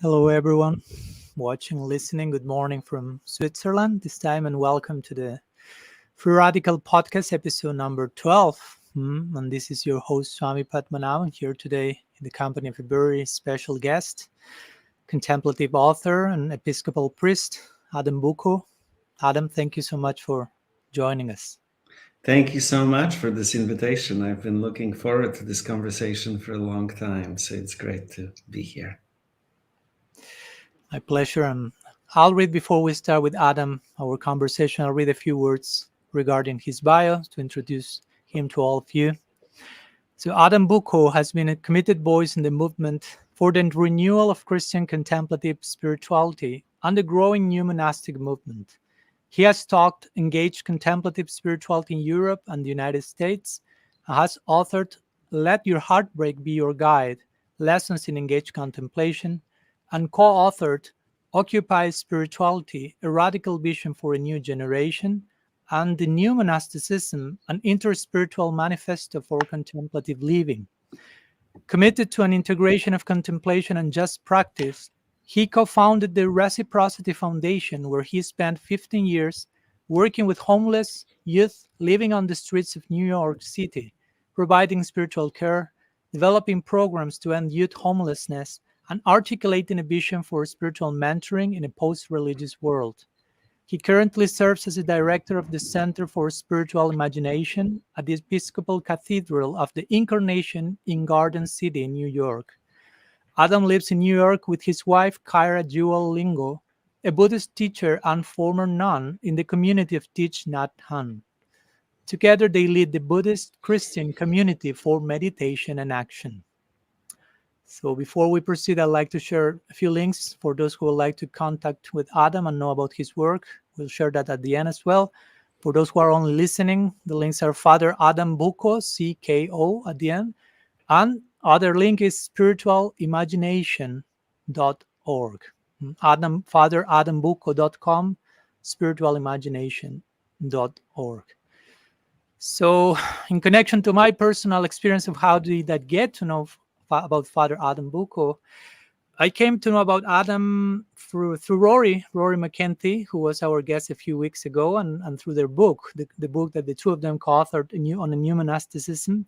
Hello, everyone watching, listening. Good morning from Switzerland this time, and welcome to the Free Radical Podcast episode number 12. And this is your host, Swami Padmanabha, here today in the company of a very special guest, contemplative author and Episcopal priest, Adam Bucko. Adam, thank you so much for joining us. Thank you so much for this invitation. I've been looking forward to this conversation for a long time, so it's great to be here. My pleasure. And I'll read, before we start with Adam, our conversation, I'll read a few words regarding his bio to introduce him to all of you. So Adam Bucko has been a committed voice in the movement for the renewal of Christian Contemplative Spirituality and the growing new monastic movement. He has taught Engaged Contemplative Spirituality in Europe and the United States, and has authored Let Your Heartbreak Be Your Guide, Lessons in Engaged Contemplation, and co-authored Occupy Spirituality, A Radical Vision for a New Generation, and The New Monasticism, an Interspiritual Manifesto for Contemplative Living. Committed to an integration of contemplation and just practice, he co-founded the Reciprocity Foundation, where he spent 15 years working with homeless youth living on the streets of New York City, providing spiritual care, developing programs to end youth homelessness, and articulating a vision for spiritual mentoring in a post-religious world. He currently serves as a director of the Center for Spiritual Imagination at the Episcopal Cathedral of the Incarnation in Garden City, New York. Adam lives in New York with his wife, Kyra Jewel Lingo, a Buddhist teacher and former nun in the community of Thich Nhat Hanh. Together, they lead the Buddhist Christian community for meditation and action. So before we proceed, I'd like to share a few links for those who would like to contact with Adam and know about his work. We'll share that at the end as well. For those who are only listening, the links are Father Adam Bucko, C-K-O at the end. And other link is spiritualimagination.org. FatherAdamBucko.com, spiritualimagination.org. So in connection to my personal experience of how did I get to know about Father Adam Bucko, I came to know about Adam through Rory McKenty, who was our guest a few weeks ago, and through their book, the book that the two of them co-authored on the new monasticism.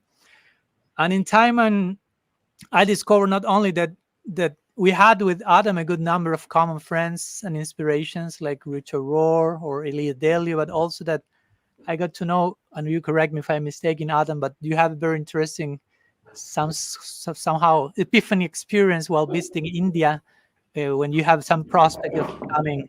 And in time, I discovered not only that we had with Adam a good number of common friends and inspirations like Richard Rohr or Elia Delio, but also that I got to know, and you correct me if I'm mistaken, Adam, but you have a very interesting somehow epiphany experience while visiting India, when you have some prospect of becoming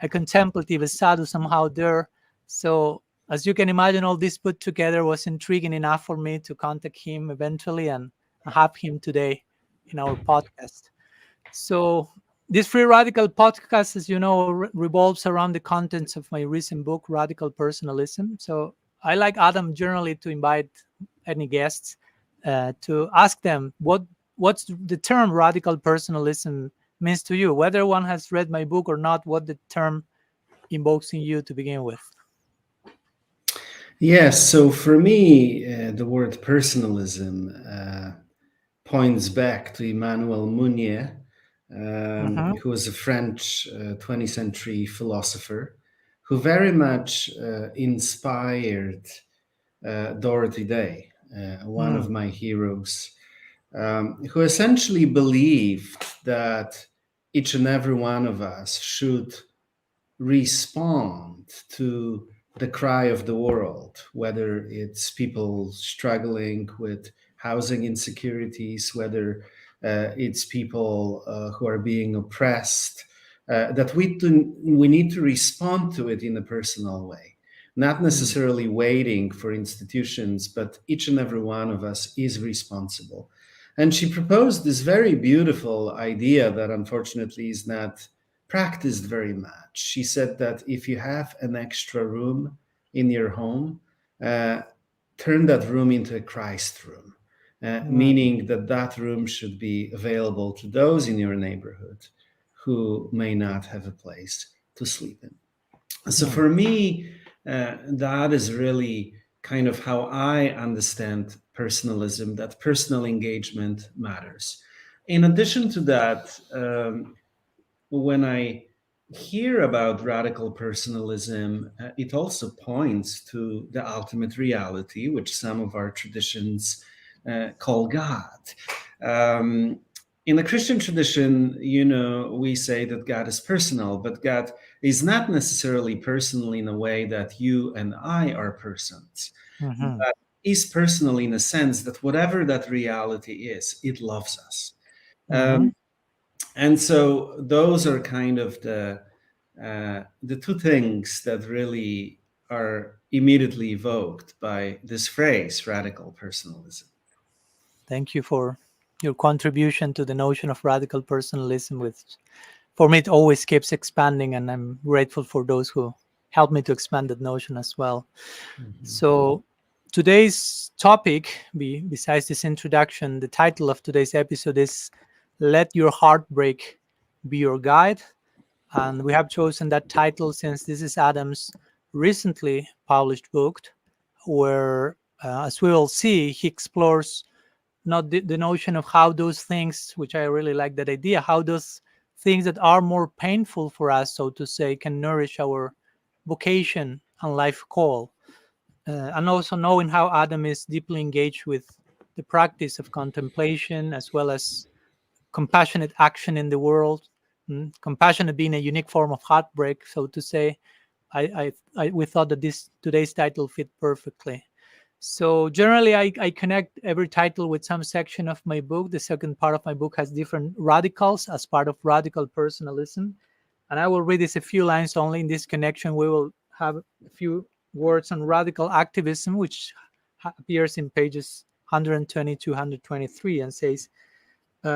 a contemplative, a sadhu somehow there. So as you can imagine, all this put together was intriguing enough for me to contact him eventually and have him today in our podcast. So this Free Radical podcast, as you know, revolves around the contents of my recent book, Radical Personalism. So I like Adam generally to invite any guests to ask them what's the term radical personalism means to you, whether one has read my book or not, what the term invokes in you to begin with. Yes, so for me, the word personalism points back to Emmanuel Mounier, who was a French 20th century philosopher who very much inspired Dorothy Day, one of my heroes, who essentially believed that each and every one of us should respond to the cry of the world, whether it's people struggling with housing insecurities, whether it's people who are being oppressed, that we need to respond to it in a personal way. Not necessarily waiting for institutions, but each and every one of us is responsible. And she proposed this very beautiful idea that unfortunately is not practiced very much. She said that if you have an extra room in your home, turn that room into a Christ room, meaning that room should be available to those in your neighborhood who may not have a place to sleep in. So for me, that is really kind of how I understand personalism, that personal engagement matters. In addition to that, when I hear about radical personalism, it also points to the ultimate reality, which some of our traditions call God. Um, in the Christian tradition, we say that God is personal, but God is not necessarily personal in a way that you and I are persons, Mm-hmm. but is personal in a sense that whatever that reality is, it loves us. Mm-hmm. Um, and so those are kind of the two things that really are immediately evoked by this phrase, radical personalism. Thank you for your contribution to the notion of radical personalism. With For me, it always keeps expanding, and I'm grateful for those who helped me to expand that notion as well. Mhm. So today's topic, besides this introduction, the title of today's episode is "Let Your Heartbreak Be Your Guide," and we have chosen that title since this is Adam's recently published book, where, as we will see, he explores not the notion of how those things, which I really like that idea, how those things that are more painful for us, so to say, can nourish our vocation and life call. And also knowing how Adam is deeply engaged with the practice of contemplation as well as compassionate action in the world. Compassionate being a unique form of heartbreak, so to say. We thought that this today's title fit perfectly. So generally, I connect every title with some section of my book. The second part of my book has different radicals as part of radical personalism. And I will read this a few lines only. In this connection, we will have a few words on radical activism, which appears in pages 120 to 123 and says,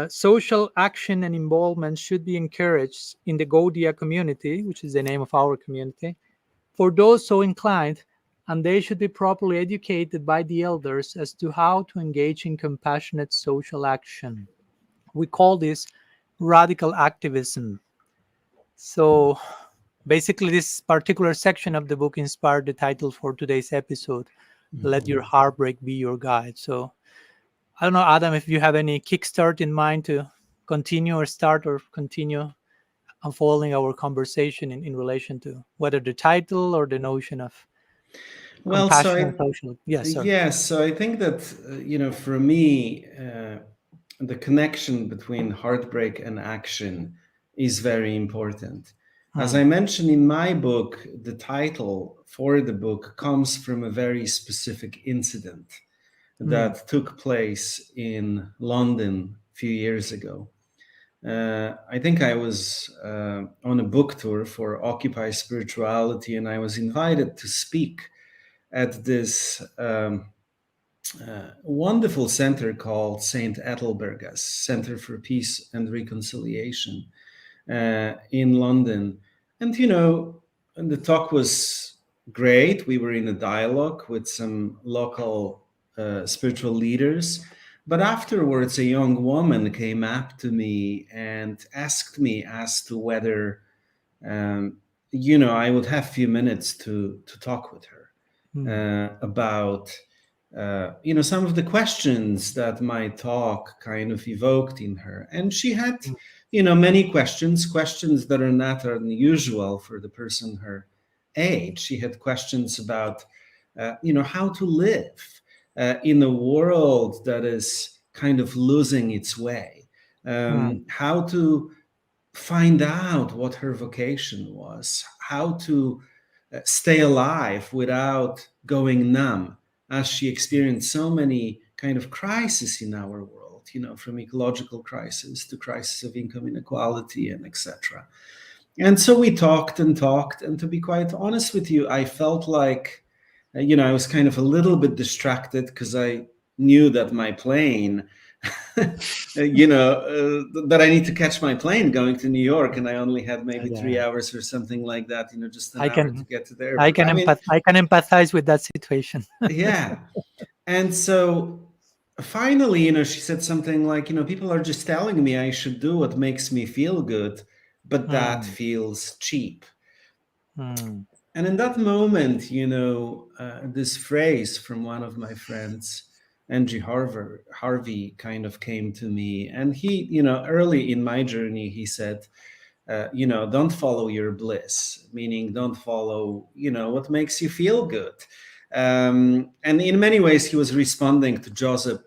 social action and involvement should be encouraged in the Gaudiya community, which is the name of our community, for those so inclined, and they should be properly educated by the elders as to how to engage in compassionate social action. We call this radical activism. So basically, this particular section of the book inspired the title for today's episode, Let Your Mhm. Heartbreak Be Your Guide. So I don't know, Adam, if you have any kickstart in mind to continue or start or continue unfolding our conversation in relation to whether the title or the notion of Well, compassion and social. Yes, sorry. yes, so I think that, for me, the connection between heartbreak and action is very important. As Hmm. I mentioned in my book, the title for the book comes from a very specific incident Hmm. that took place in London a few years ago. I think I was on a book tour for Occupy Spirituality, and I was invited to speak at this wonderful center called St. Ethelberga's Center for Peace and Reconciliation in London. And, the talk was great. We were in a dialogue with some local spiritual leaders. But afterwards, a young woman came up to me and asked me as to whether, um, I would have a few minutes to talk with her Hmm. about some of the questions that my talk kind of evoked in her. And she had many questions that are not unusual for the person her age. She had questions about how to live in a world that is kind of losing its way, Hmm. how to find out what her vocation was, how to stay alive without going numb, as she experienced so many kind of crises in our world, from ecological crisis to crisis of income inequality and etc. And so we talked and talked, and to be quite honest with you, I felt like, I was kind of a little bit distracted because I knew that my plane that I need to catch my plane going to New York, and I only had maybe Yeah, 3 hours or something like that, just an I hour to can, get to the airport. I mean, I can empathize with that situation. yeah. And so finally, she said something like, people are just telling me I should do what makes me feel good, but that Hmm. feels cheap. Hmm. And in that moment, this phrase from one of my friends, Angie Harvey, kind of came to me. And he, early in my journey, he said, don't follow your bliss, meaning don't follow, what makes you feel good. And in many ways, he was responding to Joseph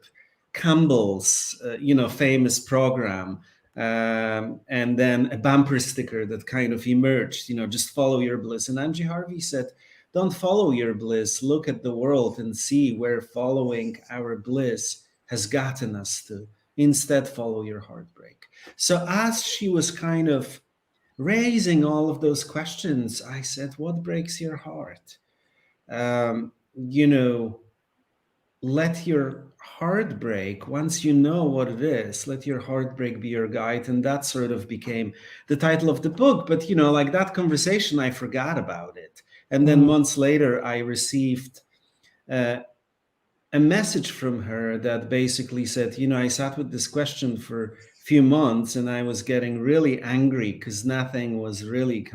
Campbell's, famous program, and then a bumper sticker that kind of emerged, just follow your bliss. And Angie Harvey said, don't follow your bliss, look at the world and see where following our bliss has gotten us to. Instead, follow your heartbreak. So as she was kind of raising all of those questions, I said, what breaks your heart? Um, you know, let your heartbreak, once you know what it is, let your heartbreak be your guide. And that sort of became the title of the book. But, like that conversation, I forgot about it. And then months later, I received a message from her that basically said, I sat with this question for a few months and I was getting really angry because nothing was really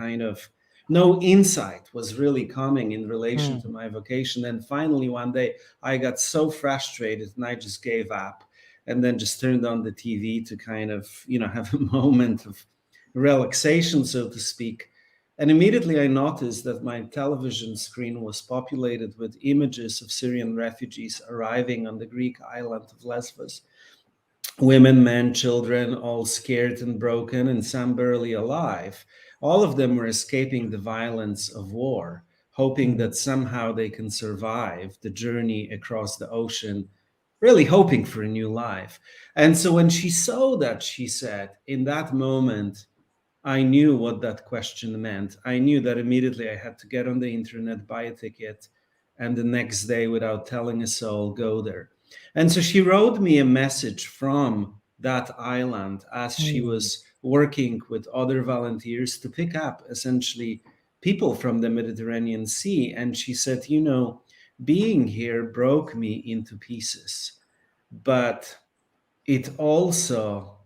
no insight was really coming in relation to my vocation. And finally, one day I got so frustrated and I just gave up and then just turned on the TV to kind of, have a moment of relaxation, so to speak. And immediately I noticed that my television screen was populated with images of Syrian refugees arriving on the Greek island of Lesbos. Women, men, children, all scared and broken, and some barely alive. All of them were escaping the violence of war, hoping that somehow they can survive the journey across the ocean, really hoping for a new life. And so when she saw that, she said, in that moment, I knew what that question meant. I knew that immediately I had to get on the internet, buy a ticket, and the next day, without telling a soul, go there. And so she wrote me a message from that island as she was working with other volunteers to pick up essentially people from the Mediterranean Sea. And she said, being here broke me into pieces, but it also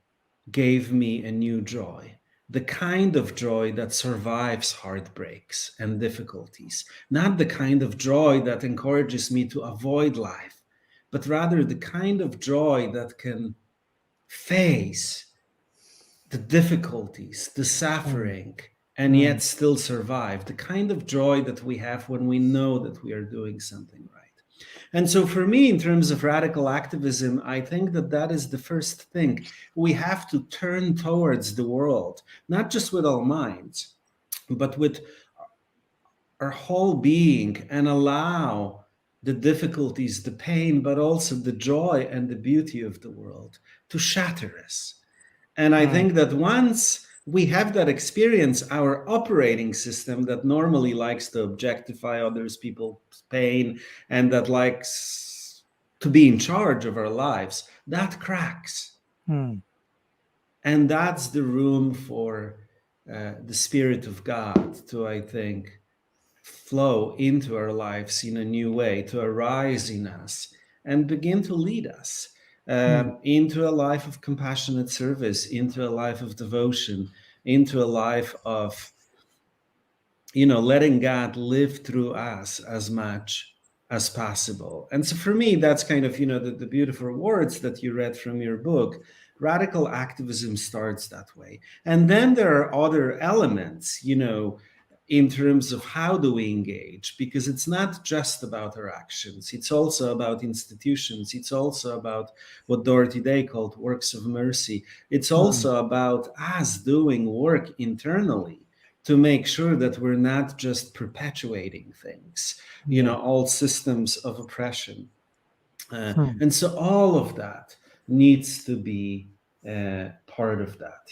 gave me a new joy. The kind of joy that survives heartbreaks and difficulties, not the kind of joy that encourages me to avoid life, but rather the kind of joy that can face the difficulties, the suffering, and yet still survive. The kind of joy that we have when we know that we are doing something right. And so for me, in terms of radical activism, I think that is the first thing. We have to turn towards the world, not just with our minds, but with our whole being, and allow the difficulties, the pain, but also the joy and the beauty of the world to shatter us. And I think that once we have that experience, our operating system that normally likes to objectify others, people's pain, and that likes to be in charge of our lives, that cracks. And that's the room for the Spirit of God to, I think, flow into our lives in a new way, to arise in us and begin to lead us into a life of compassionate service, into a life of devotion, into a life of, letting God live through us as much as possible. And so for me, that's kind of, the beautiful words that you read from your book. Radical activism starts that way. And then there are other elements, in terms of how do we engage, because it's not just about our actions. It's also about institutions. It's also about what Dorothy Day called works of mercy. It's also about us doing work internally to make sure that we're not just perpetuating things, all systems of oppression. And so all of that needs to be part of that.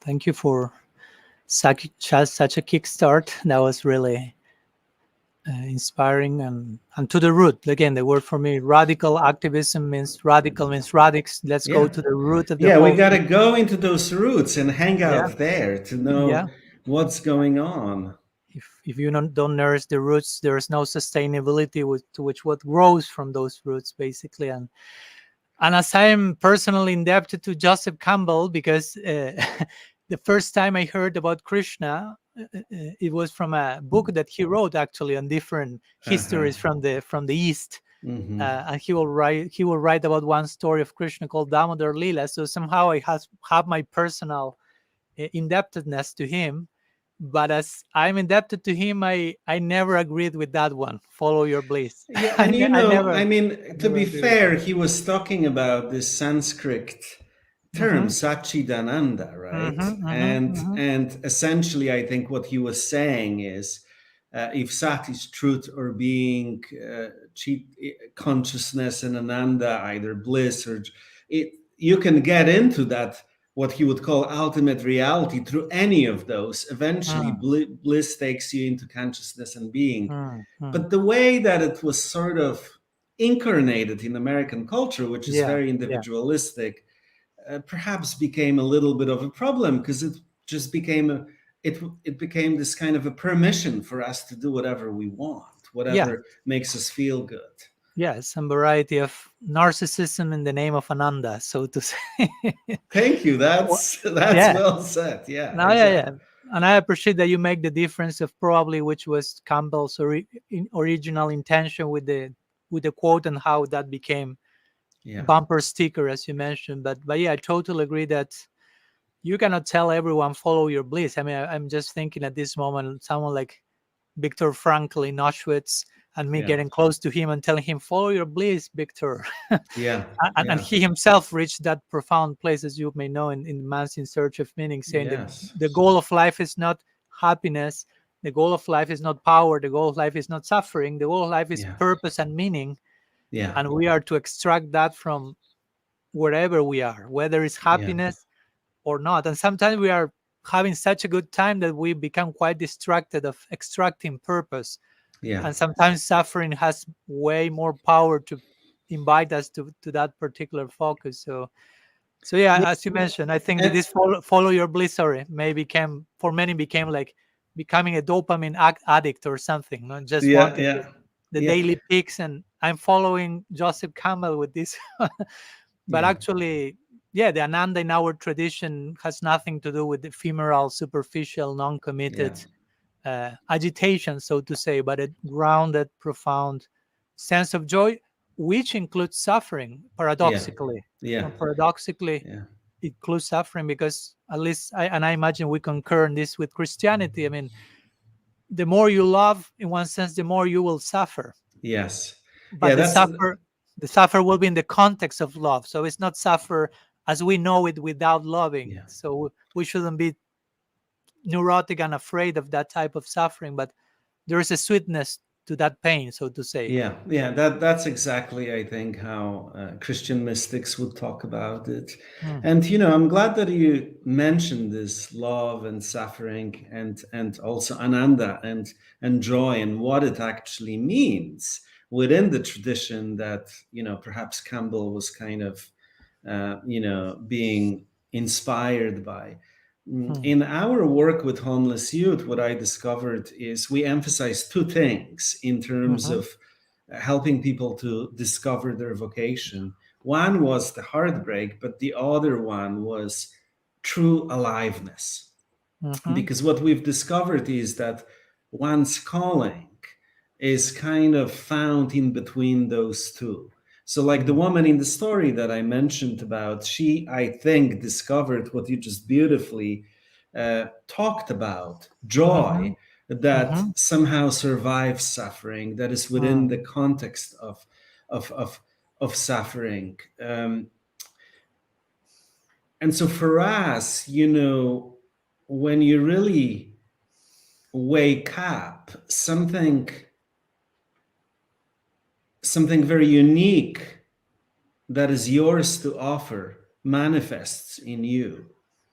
Thank you for such a kickstart. That was really inspiring and to the root. Again, the word for me, radical activism means radix. Let's go to the root of the whole we got to go into those roots and hang out there to know what's going on. If you don't nourish the roots, there is no sustainability to which what grows from those roots, basically. And as I am personally indebted to Joseph Campbell, because the first time I heard about Krishna, it was from a book that he wrote actually on different histories from the East. And he will write about one story of Krishna called Damodar Lila. So somehow I have my personal indebtedness to him. But as I'm indebted to him, I never agreed with that one. Follow your bliss. Yeah, and I to never be agreed with fair, that. he was talking about this Sanskrit term Mm-hmm. Satchidananda, right? Mm-hmm. Mm-hmm. Mm-hmm. And essentially, I think what he was saying is, if Sat is truth or being, consciousness, and Ananda either bliss or it, you can get into that what he would call ultimate reality through any of those. Eventually, bliss takes you into consciousness and being. Mm-hmm. But the way that it was sort of incarnated in American culture, which is Yeah. very Yeah. individualistic, perhaps became a little bit of a problem, because it just became it became this kind of a permission for us to do whatever we want, Yeah. whatever makes us feel good. Yeah. Some variety of narcissism in the name of Ananda, so to say. Thank you. Well, That's yeah. well said. Yeah, No, yeah, yeah. exactly. And I appreciate that you make the difference of probably which was Campbell's original intention with the quote and how that became Yeah, bumper sticker, as you mentioned. But yeah, I totally agree that you cannot tell everyone follow your bliss. I mean, I'm just thinking at this moment, someone like Viktor Frankl in Auschwitz, and me yeah, getting close to him and telling him, follow your bliss, Viktor. yeah, And yeah. he himself reached that profound place, as you may know, in Man's in Search of Meaning, saying that Yes. the goal of life is not happiness, the goal of life is not power, the goal of life is not suffering, the goal of life is Yeah, purpose and meaning. yeah, And we are to extract that from wherever we are, whether it's yeah, happiness or not. And sometimes we are having such a good time that we become quite distracted of extracting purpose. yeah. And sometimes suffering has way more power to invite us to that particular focus. So Yeah. yeah, as you mentioned, I think that And this follow your bliss story may became for many became like becoming a dopamine addict or something, not just yeah, wanting yeah, the yeah, daily peaks. And I'm following Joseph Campbell with this. But yeah, actually, yeah, the Ananda in our tradition has nothing to do with ephemeral, superficial, yeah, non-committed agitation, so to say, but a grounded, profound sense of joy, which includes suffering, yeah, paradoxically. yeah, Paradoxically, yeah, it includes suffering because at least, I imagine we concur in this with Christianity. I mean, the more you love, in one sense, the more you will suffer. yes. Yeah, But that's the suffer will be in the context of love. So it's not suffer as we know it without loving. yeah. So we shouldn't be neurotic and afraid of that type of suffering, but there is a sweetness to that pain, so to say. Yeah, yeah, that's exactly, I think, how Christian mystics would talk about it. Mm, And I'm glad that you mentioned this love and suffering, and also ananda and joy, and what it actually means within the tradition that perhaps Campbell was kind of being inspired by. mm, In our work with homeless youth, what I discovered is we emphasize two things in terms mhm, of helping people to discover their vocation. One was the heartbreak, but the other one was true aliveness. mhm, Because what we've discovered is that one's calling is kind of found in between those two. So, like the mm, woman in the story that I mentioned about, she, I think, discovered what you just beautifully talked about, joy mhm, that mhm, somehow survives suffering, that is within mm, the context of, of, of suffering. And so for us, when you really wake up, something very unique that is yours to offer manifests in you.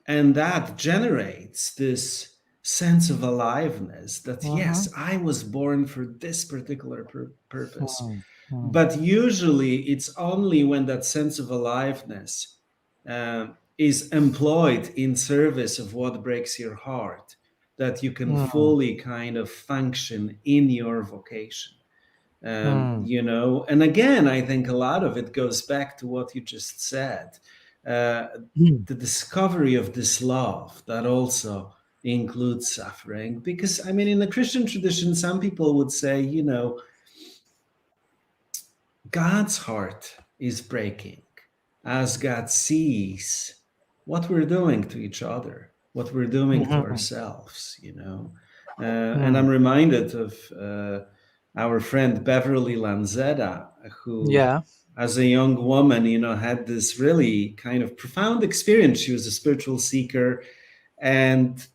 And that generates this sense of aliveness that, yes, mhm, I was born for this particular purpose. mm, mm, But usually it's only when that sense of aliveness is employed in service of what breaks your heart that you can mm, fully kind of function in your vocation. mm, And again, I think a lot of it goes back to what you just said, uh, mm, the discovery of this love that also includes suffering. Because, I mean, in the Christian tradition, some people would say, God's heart is breaking as God sees what we're doing to each other. what we're doing to Mhm. ourselves, you know. And I'm reminded of our friend Beverly Lanzetta, who, Yeah. as a young woman, you know, had this really kind of profound experience. She was a spiritual seeker and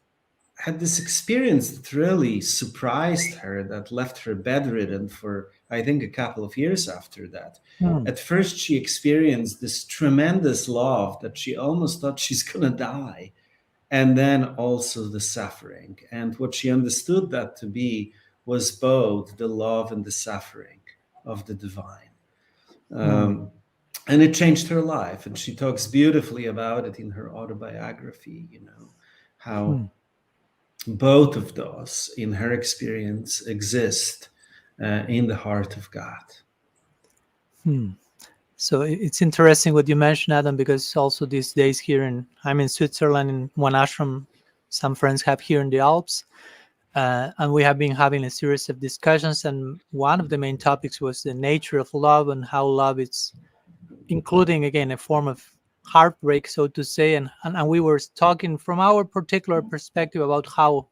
had this experience that really surprised her, that left her bedridden for, I think, a couple of years after that. Mm. At first, she experienced this tremendous love that she almost thought she's going to die. And then also the suffering. And what she understood that to be was both the love and the suffering of the divine. Mm. Um, and it changed her life. And she talks beautifully about it in her autobiography, you know, how Mm. both of those, in her experience, exist in the heart of God. Mm. So it's interesting what you mentioned, Adam, because also these days here I'm in Switzerland in one ashram some friends have here in the Alps, and we have been having a series of discussions. And one of the main topics was the nature of love and how love is, including again a form of heartbreak, so to say. And we were talking from our particular perspective about how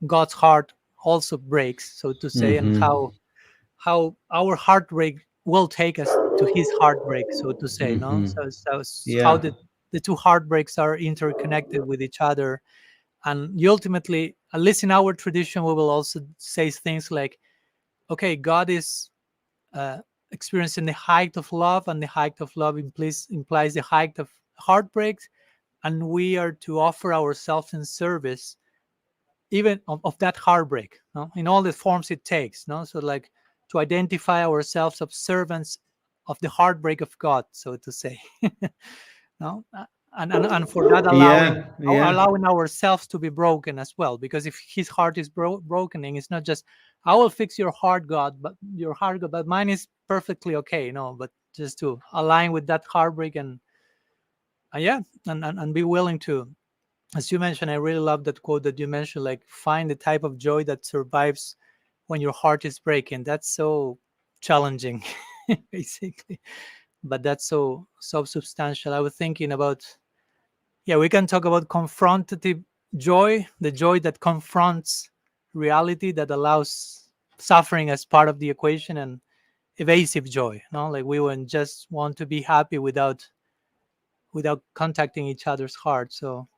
God's heart also breaks, so to say, and Mm-hmm. how our heartbreak will take us to his heartbreak, so to say, no? Mm-hmm. So how Yeah. the two heartbreaks are interconnected with each other. And you ultimately, at least in our tradition, we will also say things like, okay, God is uh, experiencing the height of love, and the height of love implies the height of heartbreak, and we are to offer ourselves in service even of that heartbreak, no? In all the forms it takes, no? So like to identify ourselves as servants of the heartbreak of God, so to say. No? And for that Yeah. Yeah. allowing ourselves to be broken as well, because if his heart is broken, it's not just I will fix your heart, God, but your heart, God, but mine is perfectly okay, no? But just to align with that heartbreak, and yeah, and be willing to, as you mentioned, I really love that quote that you mentioned, like find the type of joy that survives when your heart is breaking. That's so challenging, basically, but that's so substantial. I was thinking about, yeah, we can talk about confrontative joy, the joy that confronts reality, that allows suffering as part of the equation, and evasive joy, no? Like we would just want to be happy without contacting each other's heart. So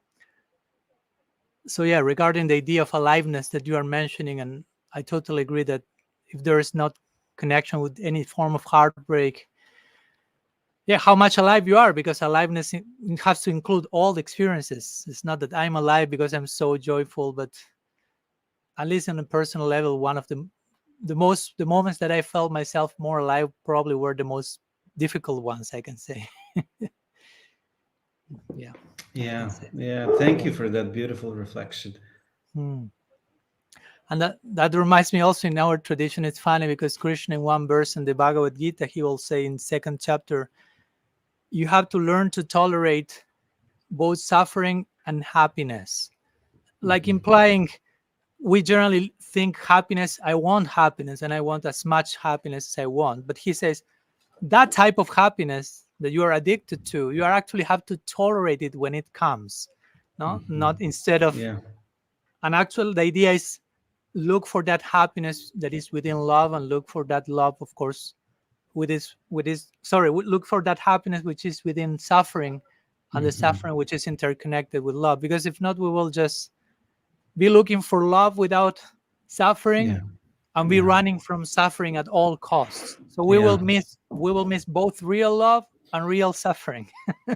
yeah, regarding the idea of aliveness that you are mentioning, and I totally agree that if there is not connection with any form of heartbreak, yeah, how much alive you are, because aliveness has to include all the experiences. It's not that I'm alive because I'm so joyful, but at least on a personal level, one of the moments that I felt myself more alive probably were the most difficult ones, I can say. Yeah, I can Yeah. say. Yeah. Thank you for that beautiful reflection. Hmm. And that reminds me also, in our tradition, it's funny because Krishna, in one verse in the Bhagavad Gita, he will say in second chapter, you have to learn to tolerate both suffering and happiness. Like Mm-hmm. implying, we generally think happiness, I want happiness and I want as much happiness as I want. But he says that type of happiness that you are addicted to, you are actually have to tolerate it when it comes. No, Mm-hmm. not instead of, Yeah. and actually the idea is look for that happiness that is within love, and look for that love, of course, look for that happiness which is within suffering, and the Mm-hmm. suffering which is interconnected with love. Because if not, we will just be looking for love without suffering, Yeah. and be Yeah. running from suffering at all costs. So Yeah. we will miss both real love and real suffering.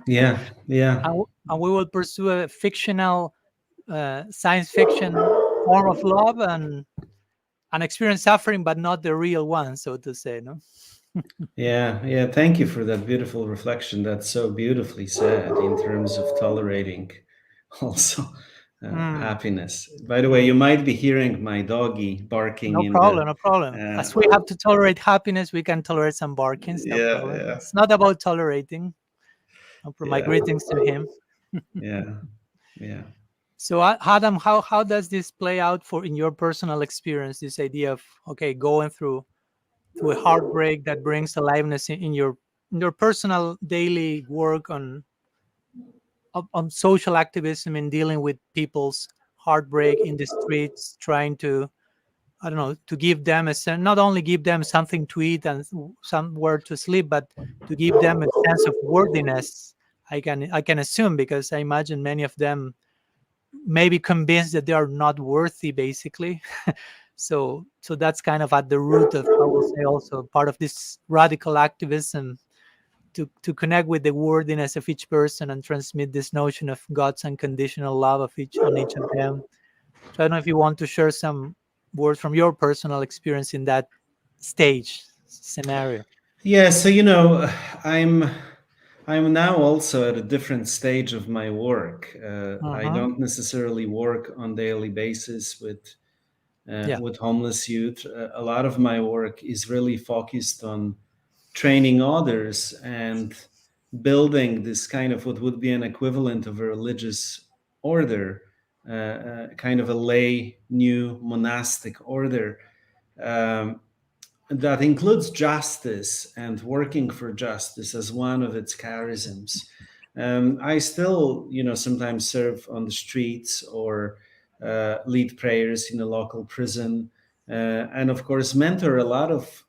Yeah. Yeah. And we will pursue a fictional science fiction form of love, and experience suffering, but not the real one, so to say, no? Yeah, yeah. Thank you for that beautiful reflection. That's so beautifully said in terms of tolerating also Mm. happiness. By the way, you might be hearing my doggy barking No in the. problem, no problem. As we Uh, have to tolerate happiness, we can tolerate some barkings, no yeah, problem. yeah, It's not about tolerating. No problem. My yeah, greetings to him. yeah, yeah. So, Adam, how does this play out for in your personal experience? This idea of, okay, going through a heartbreak that brings aliveness in your personal daily work on social activism in dealing with people's heartbreak in the streets, trying to, I don't know, to give them not only give them something to eat and somewhere to sleep, but to give them a sense of worthiness. I can assume, because I imagine many of them may be convinced that they are not worthy, basically. So that's kind of at the root of, I will say, also part of this radical activism, to connect with the worthiness of each person and transmit this notion of God's unconditional love of each of them. So I don't know if you want to share some words from your personal experience in that stage scenario. Yeah, so I'm I'm now also at a different stage of my work. I Mm-hmm. don't necessarily work on daily basis Yeah. with homeless youth. A lot of my work is really focused on training others and building this kind of what would be an equivalent of a religious order, kind of a lay new monastic order. Um, that includes justice and working for justice as one of its charisms. I still, sometimes serve on the streets or lead prayers in a local prison, and of course, mentor a lot of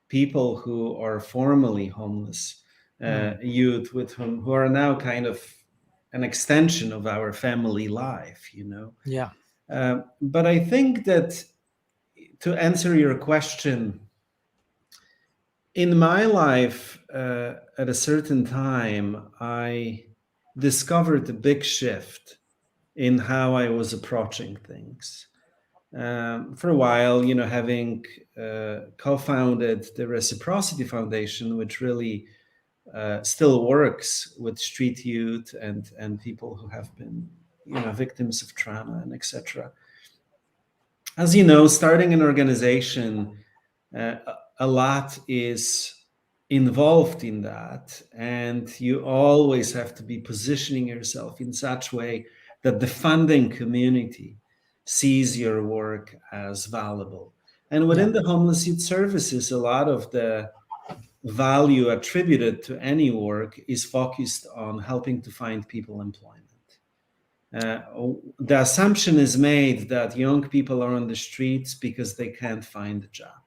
people who are formerly homeless Mm. youth who are now kind of an extension of our family life. Yeah. But I think that to answer your question, in my life, at a certain time, I discovered a big shift in how I was approaching things. For a while, having co-founded the Reciprocity Foundation, which really still works with street youth and people who have been, victims of trauma and etc. As you know, starting an organization, uh, a lot is involved in that, and you always have to be positioning yourself in such way that the funding community sees your work as valuable. And Yeah. within the homeless youth services, a lot of the value attributed to any work is focused on helping to find people employment. uh, the assumption is made that young people are on the streets because they can't find a job.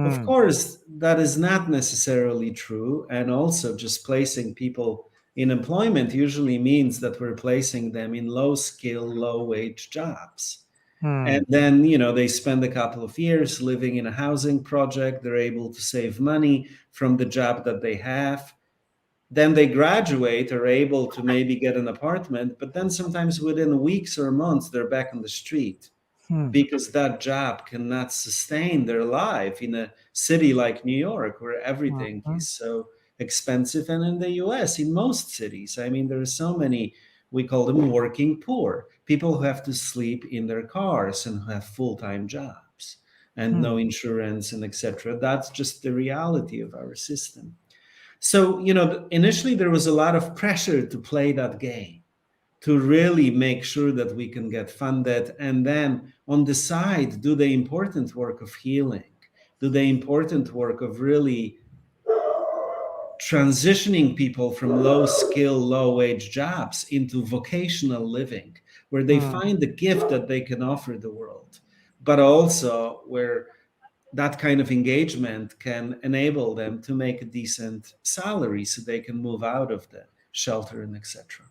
Of Mm. course, that is not necessarily true. And also, just placing people in employment usually means that we're placing them in low skill, low wage jobs. And Mm. then, they spend a couple of years living in a housing project. They're able to save money from the job that they have. Then they graduate, are able to maybe get an apartment, but then sometimes within weeks or months, they're back on the street Mm. because that job cannot sustain their life in a city like New York, where everything Mhm. is so expensive. And in the US, in most cities, I mean, there are so many, we call them working poor, people who have to sleep in their cars and who have full-time jobs and no Mm. insurance and etc. That's just the reality of our system. So, initially there was a lot of pressure to play that game, to really make sure that we can get funded. And then on the side, do the important work of healing, do the important work of really transitioning people from low skill, low wage jobs into vocational living, where they Mm. find the gift that they can offer the world, but also where that kind of engagement can enable them to make a decent salary so they can move out of the shelter and etc.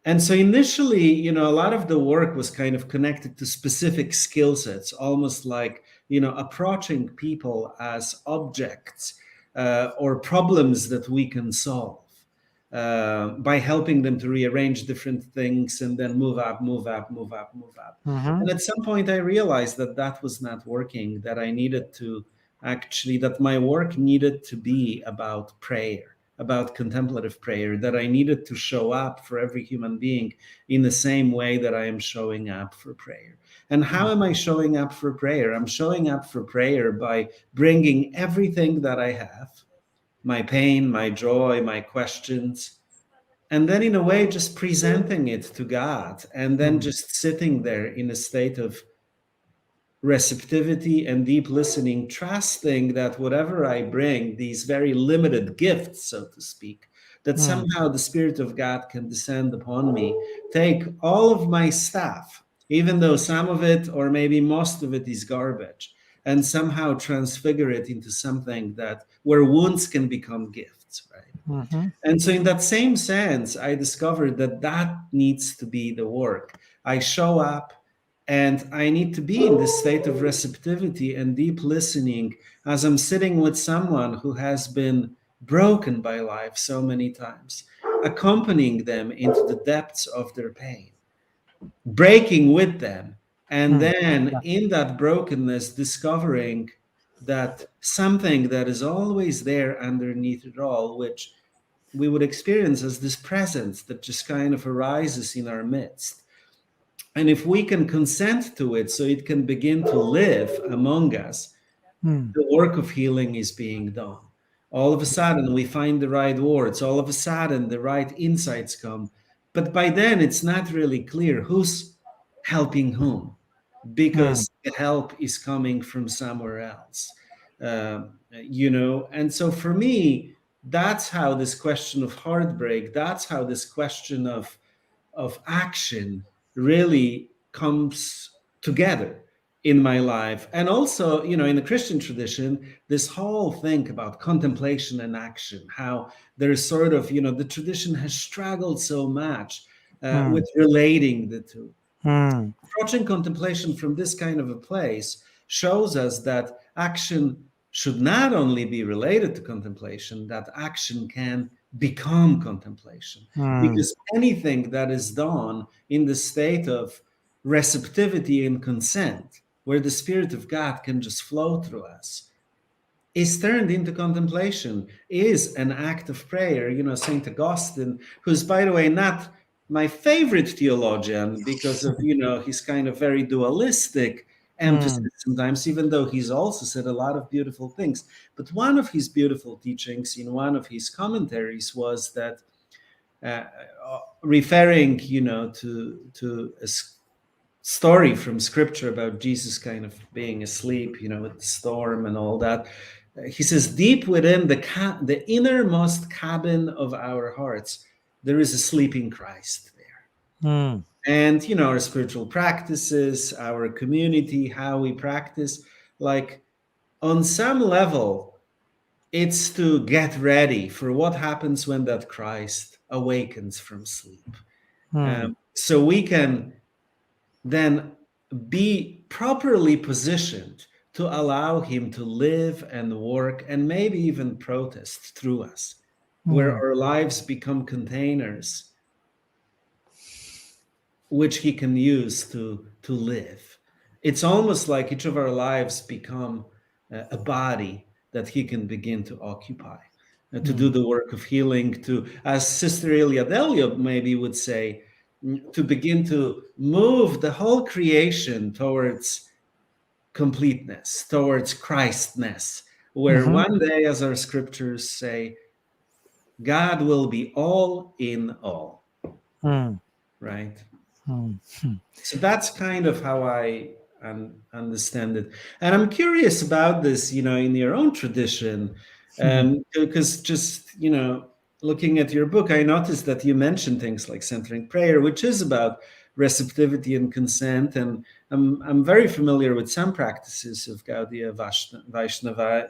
And so initially, a lot of the work was kind of connected to specific skill sets, almost like, approaching people as objects or problems that we can solve by helping them to rearrange different things and then move up, move up, move up, move up. Mhm. And at some point, I realized that that was not working, that I needed to actually, that my work needed to be about prayer, about contemplative prayer, that I needed to show up for every human being in the same way that I am showing up for prayer. And how Mm. am I showing up for prayer? I'm showing up for prayer by bringing everything that I have, my pain, my joy, my questions, and then in a way just presenting it to God, and then Mm. just sitting there in a state of receptivity and deep listening, trusting that whatever I bring, these very limited gifts, so to speak, that somehow the Spirit of God can descend upon me, take all of my stuff, even though some of it or maybe most of it is garbage, and somehow transfigure it into something that where wounds can become gifts, right? Mm-hmm. And so in that same sense, I discovered that that needs to be the work. I show up and I need to be in this state of receptivity and deep listening as I'm sitting with someone who has been broken by life so many times, accompanying them into the depths of their pain, breaking with them, and then in that brokenness, discovering that something that is always there underneath it all, which we would experience as this presence that just kind of arises in our midst. And if we can consent to it so it can begin to live among us, the work of healing is being done. All of a sudden, we find the right words. All of a sudden, the right insights come. But by then, it's not really clear who's helping whom, because the help is coming from somewhere else. And so for me, that's how this question of heartbreak, that's how this question of action really comes together in my life. And also, in the Christian tradition, this whole thing about contemplation and action, how there's sort of, the tradition has struggled so much with relating the two. Approaching contemplation from this kind of a place shows us that action should not only be related to contemplation, that action can become contemplation. Because anything that is done in the state of receptivity and consent, where the Spirit of God can just flow through us, is turned into contemplation, is an act of prayer. St. Augustine, who's, by the way, not my favorite theologian because of, his kind of very dualistic emphasis sometimes, even though he's also said a lot of beautiful things. But one of his beautiful teachings in one of his commentaries was that uh, referring, to a story from scripture about Jesus kind of being asleep, with the storm and all that. He says, deep within the innermost cabin of our hearts, there is a sleeping Christ there. And, our spiritual practices, our community, how we practice, like on some level, it's to get ready for what happens when that Christ awakens from sleep. So we can then be properly positioned to allow him to live and work and maybe even protest through us, where our lives become containers which he can use to live. It's almost like each of our lives become a body that he can begin to occupy, to do the work of healing, to, as Sister Elia Delio maybe would say, to begin to move the whole creation towards completeness, towards Christness, where one day, as our scriptures say, God will be all in all. Right? So that's kind of how I understand it. And I'm curious about this, in your own tradition, because just, looking at your book, I noticed that you mentioned things like centering prayer, which is about receptivity and consent. And I'm very familiar with some practices of Gaudiya Vaishnava.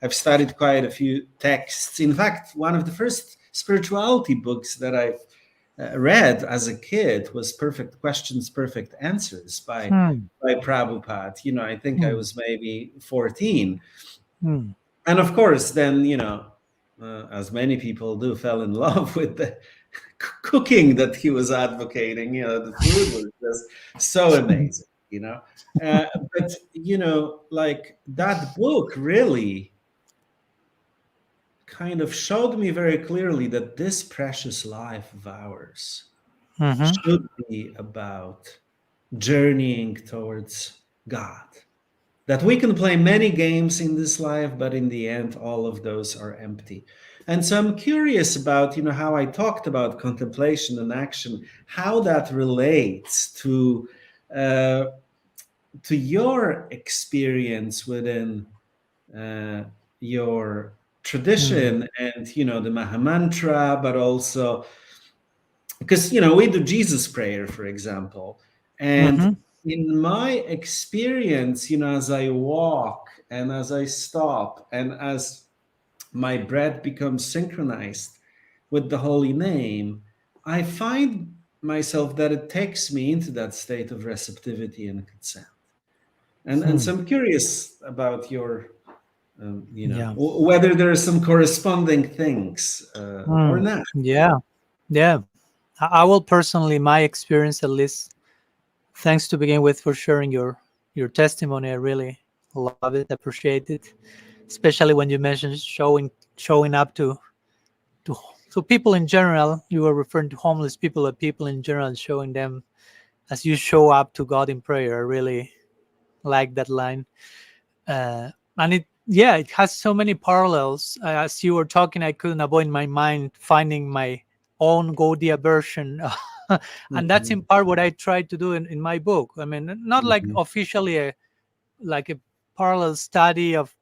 I've studied quite a few texts. In fact, one of the first spirituality books that I've read as a kid was Perfect Questions, Perfect Answers by Prabhupada. I think I was maybe 14. And of course, then, as many people do, fell in love with the cooking that he was advocating. The food was just so amazing, But, like that book really kind of showed me very clearly that this precious life of ours should be about journeying towards God. That we can play many games in this life, but in the end, all of those are empty. And so I'm curious about, how I talked about contemplation and action, how that relates to your experience within your tradition and the Mahamantra, but also because we do Jesus prayer, for example, and Mm-hmm. in my experience, as I walk and as I stop and as my breath becomes synchronized with the holy name, I find myself that it takes me into that state of receptivity and consent. And so I'm curious about your Yeah. whether there are some corresponding things or Mm. not. Yeah. Yeah. I will personally, my experience at least, thanks to begin with for sharing your testimony. I really love it, appreciate it, especially when you mentioned showing up to to people in general. You were referring to homeless people or people in general, showing them as you show up to God in prayer. I really like that line. And it has so many parallels. As you were talking, I couldn't avoid my mind finding my own Gaudiya version. And that's in Mhm, part what I tried to do in my book. I mean, not like mhm, officially like a parallel study of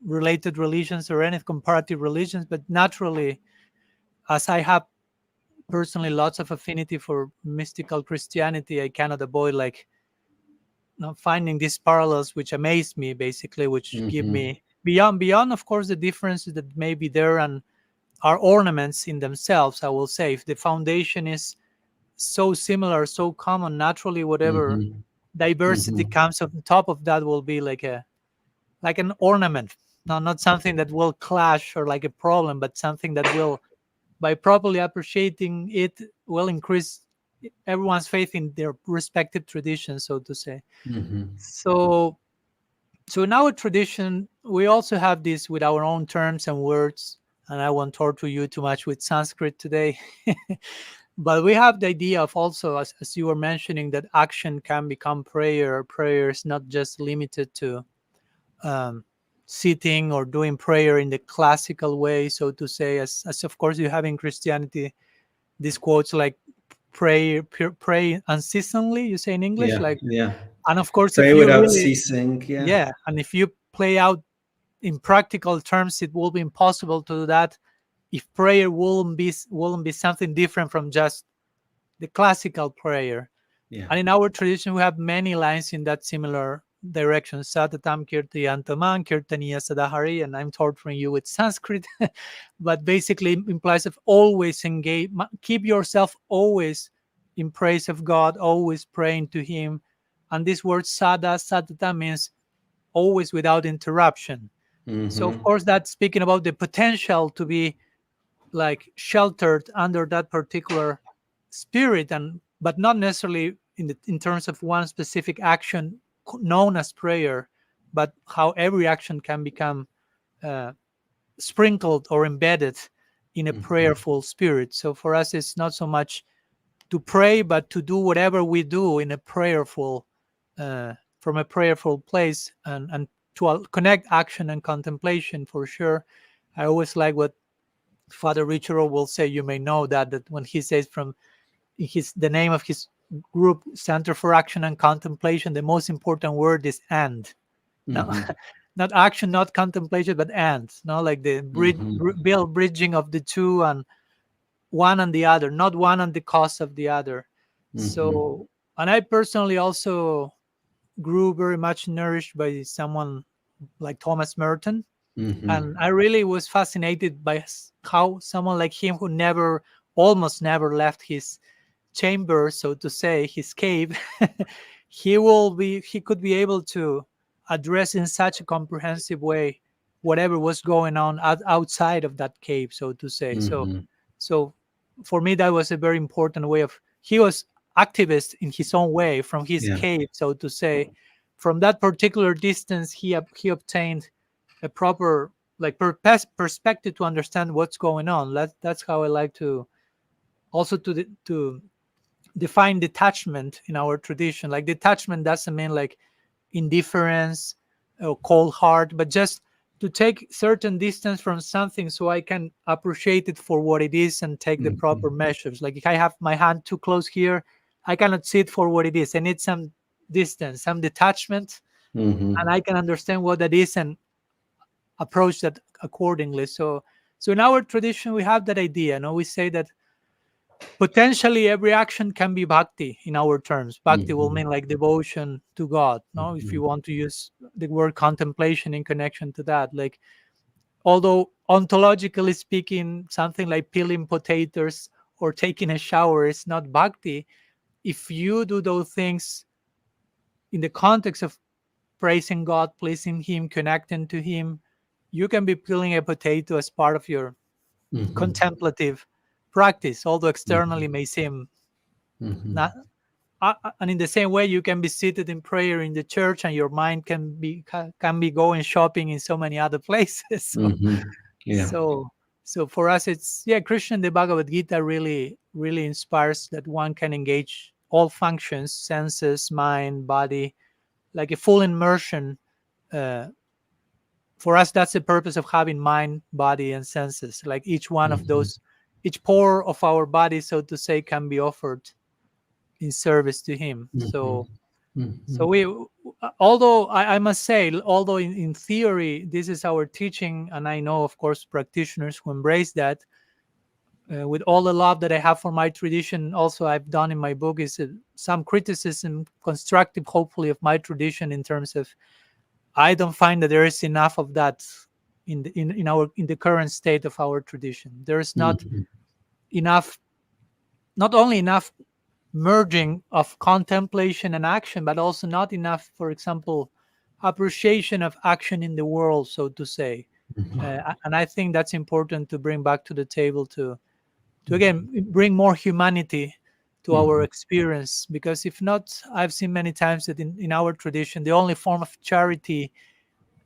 related religions or any comparative religions, but naturally, as I have personally lots of affinity for mystical Christianity, I cannot avoid like finding these parallels which amaze me, basically, which give mhm, me beyond of course the differences that may be there and are ornaments in themselves. I will say if the foundation is so similar, so common, naturally whatever mhm, diversity mhm, comes on top of that will be like an ornament, not something that will clash or like a problem, but something that will, by properly appreciating it, will increase everyone's faith in their respective traditions, so to say. mhm. So in our tradition, we also have this with our own terms and words, and I won't torture you too much with Sanskrit today. But we have the idea of also, as you were mentioning, that action can become prayer. Prayer is not just limited to um, sitting or doing prayer in the classical way, so to say, as of course you have in Christianity, these quotes like pray unceasingly, you say in English, Yeah, like, yeah. and of course, Pray if you without really, ceasing. Yeah. yeah, and if you play out in practical terms, it will be impossible to do that if prayer wouldn't be something different from just the classical prayer. Yeah. And in our tradition, we have many lines in that similar direction. Satatam kirtiyantaman kirtaniya sadahari, and I'm torturing you with Sanskrit, but basically implies of always engage, keep yourself always in praise of God, always praying to Him. And this word satata means always without interruption. So of Mm-hmm. course that's speaking about the potential to be like sheltered under that particular spirit, and but not necessarily in terms of one specific action known as prayer, but how every action can become uh, sprinkled or embedded in a Mm-hmm. prayerful spirit. So for us it's not so much to pray, but to do whatever we do in a prayerful from a prayerful place, and to connect action and contemplation for sure. I always like what Father Richard will say. You may know that when he says from the name of his group, Center for Action and Contemplation, the most important word is and. No, Mm-hmm. not action, not contemplation, but and. No, like the Mm-hmm. bridging of the two, and one and the other, not one at the cost of the other. Mm-hmm. So, and I personally also grew very much nourished by someone like Thomas Merton, Mm-hmm. and I really was fascinated by how someone like him, who almost never left his chamber, so to say, his cave, he could be able to address in such a comprehensive way whatever was going on outside of that cave, so to say. Mm-hmm. So for me, that was a very important way of. He was activist in his own way from his Yeah. cave, so to say. From that particular distance, he obtained a proper like perspective to understand what's going on. That's how I like to also to define detachment in our tradition. Like detachment doesn't mean like indifference or cold heart, but just to take certain distance from something so I can appreciate it for what it is and take the proper Mm-hmm. measures. Like if I have my hand too close here, I cannot see it for what it is. I need some distance, some detachment, Mm-hmm. and I can understand what that is, and approach that accordingly. So in our tradition, we have that idea. We say that potentially every action can be bhakti in our terms. Bhakti will mean like devotion to God. No, if you want to use the word contemplation in connection to that, like, although ontologically speaking, something like peeling potatoes or taking a shower is not bhakti, if you do those things in the context of praising God, pleasing Him, connecting to Him, you can be peeling a potato as part of your contemplative practice, although externally may seem not. And in the same way, you can be seated in prayer in the church, and your mind can be going shopping in so many other places. Yeah. So, so for us, it's Krishna, the Bhagavad Gita really, really inspires that one can engage all functions, senses, mind, body, like a full immersion. Uh, for us, that's the purpose of having mind, body, and senses. Like each one of those, each pore of our body, so to say, can be offered in service to Him. So we, although I must say, although in theory this is our teaching, and I know, of course, practitioners who embrace that, with all the love that I have for my tradition, also I've done in my book is some criticism, constructive, hopefully, of my tradition in terms of I don't find that there is enough of that in the current state of our tradition. There is not enough, not only enough merging of contemplation and action, but also not enough, for example, appreciation of action in the world, so to say. And I think that's important to bring back to the table to again bring more humanity to our experience. Because if not, I've seen many times that in our tradition, the only form of charity,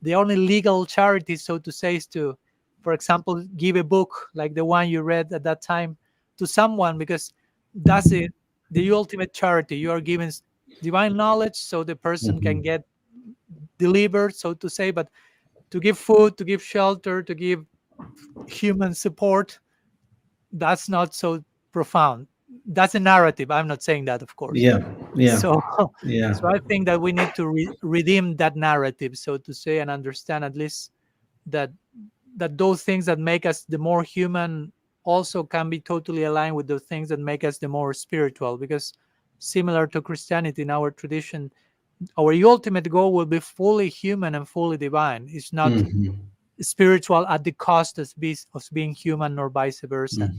the only legal charity, so to say, is to, for example, give a book like the one you read at that time to someone, because that's it, the ultimate charity. You are giving divine knowledge so the person can get delivered, so to say. But to give food, to give shelter, to give human support, that's not so profound. That's a narrative. I'm not saying that, of course. Yeah. Yeah. So Yeah. so I think that we need to redeem that narrative, so to say, and understand at least that those things that make us the more human also can be totally aligned with the things that make us the more spiritual. Because similar to Christianity, in our tradition, our ultimate goal will be fully human and fully divine. It's not spiritual at the cost of being human, or vice versa.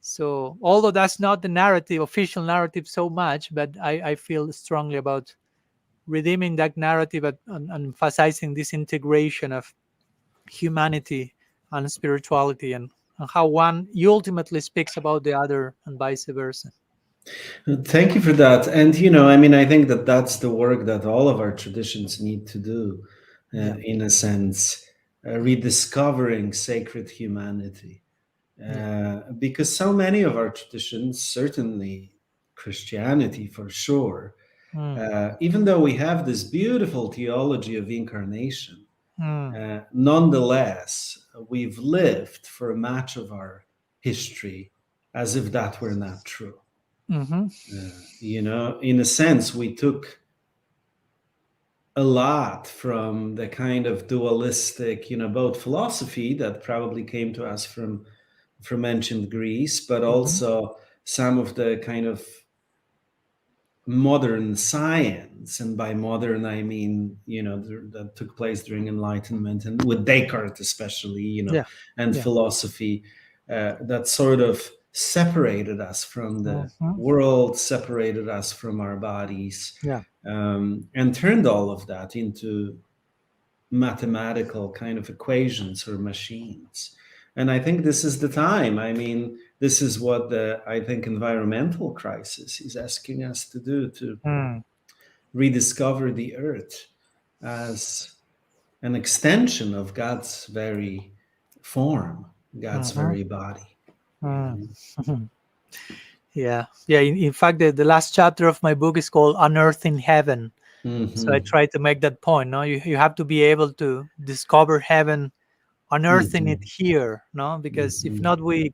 So although that's not the narrative, official narrative so much, but I feel strongly about redeeming that narrative and emphasizing this integration of humanity and spirituality, and how one ultimately speaks about the other and vice versa. Thank you for that. And, I mean, I think that that's the work that all of our traditions need to do, Yeah, in a sense, rediscovering sacred humanity. yeah. Because so many of our traditions, certainly Christianity for sure, Mm, even though we have this beautiful theology of incarnation, mm, nonetheless, we've lived for much of our history as if that were not true. mm-hmm, In a sense, we took a lot from the kind of dualistic, both philosophy that probably came to us from ancient Greece, but mm-hmm. also some of the kind of modern science. And by modern, I mean, that took place during Enlightenment, and with Descartes especially, Yeah, and yeah. philosophy, that sort of separated us from the Mm-hmm. world, separated us from our bodies, Yeah. and turned all of that into mathematical kind of equations or machines. And I think this is the time. I mean, this is what the, I think, environmental crisis is asking us to do, to Mm, rediscover the earth as an extension of God's very form, God's mm-hmm, very body. mm. Yeah, yeah. In fact, the last chapter of my book is called Unearthing Heaven. So I Mm-hmm. try to make that point. No, you have to be able to discover heaven, unearthing it Mm-hmm. here. No, because if Mm-hmm. not, we,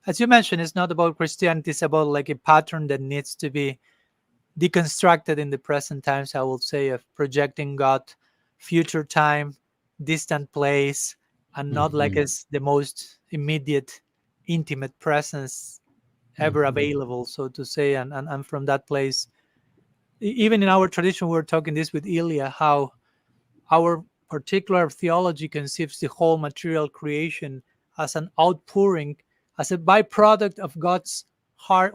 as you mentioned, it's not about Christianity. It's about like a pattern that needs to be deconstructed in the present times. I will say, of projecting God, future time, distant place and not like Mhm. as the most immediate, intimate presence ever Mhm. available, so to say. And from that place, even in our tradition, we were talking this with Ilya, how our particular theology conceives the whole material creation as an outpouring, as a byproduct of God's heart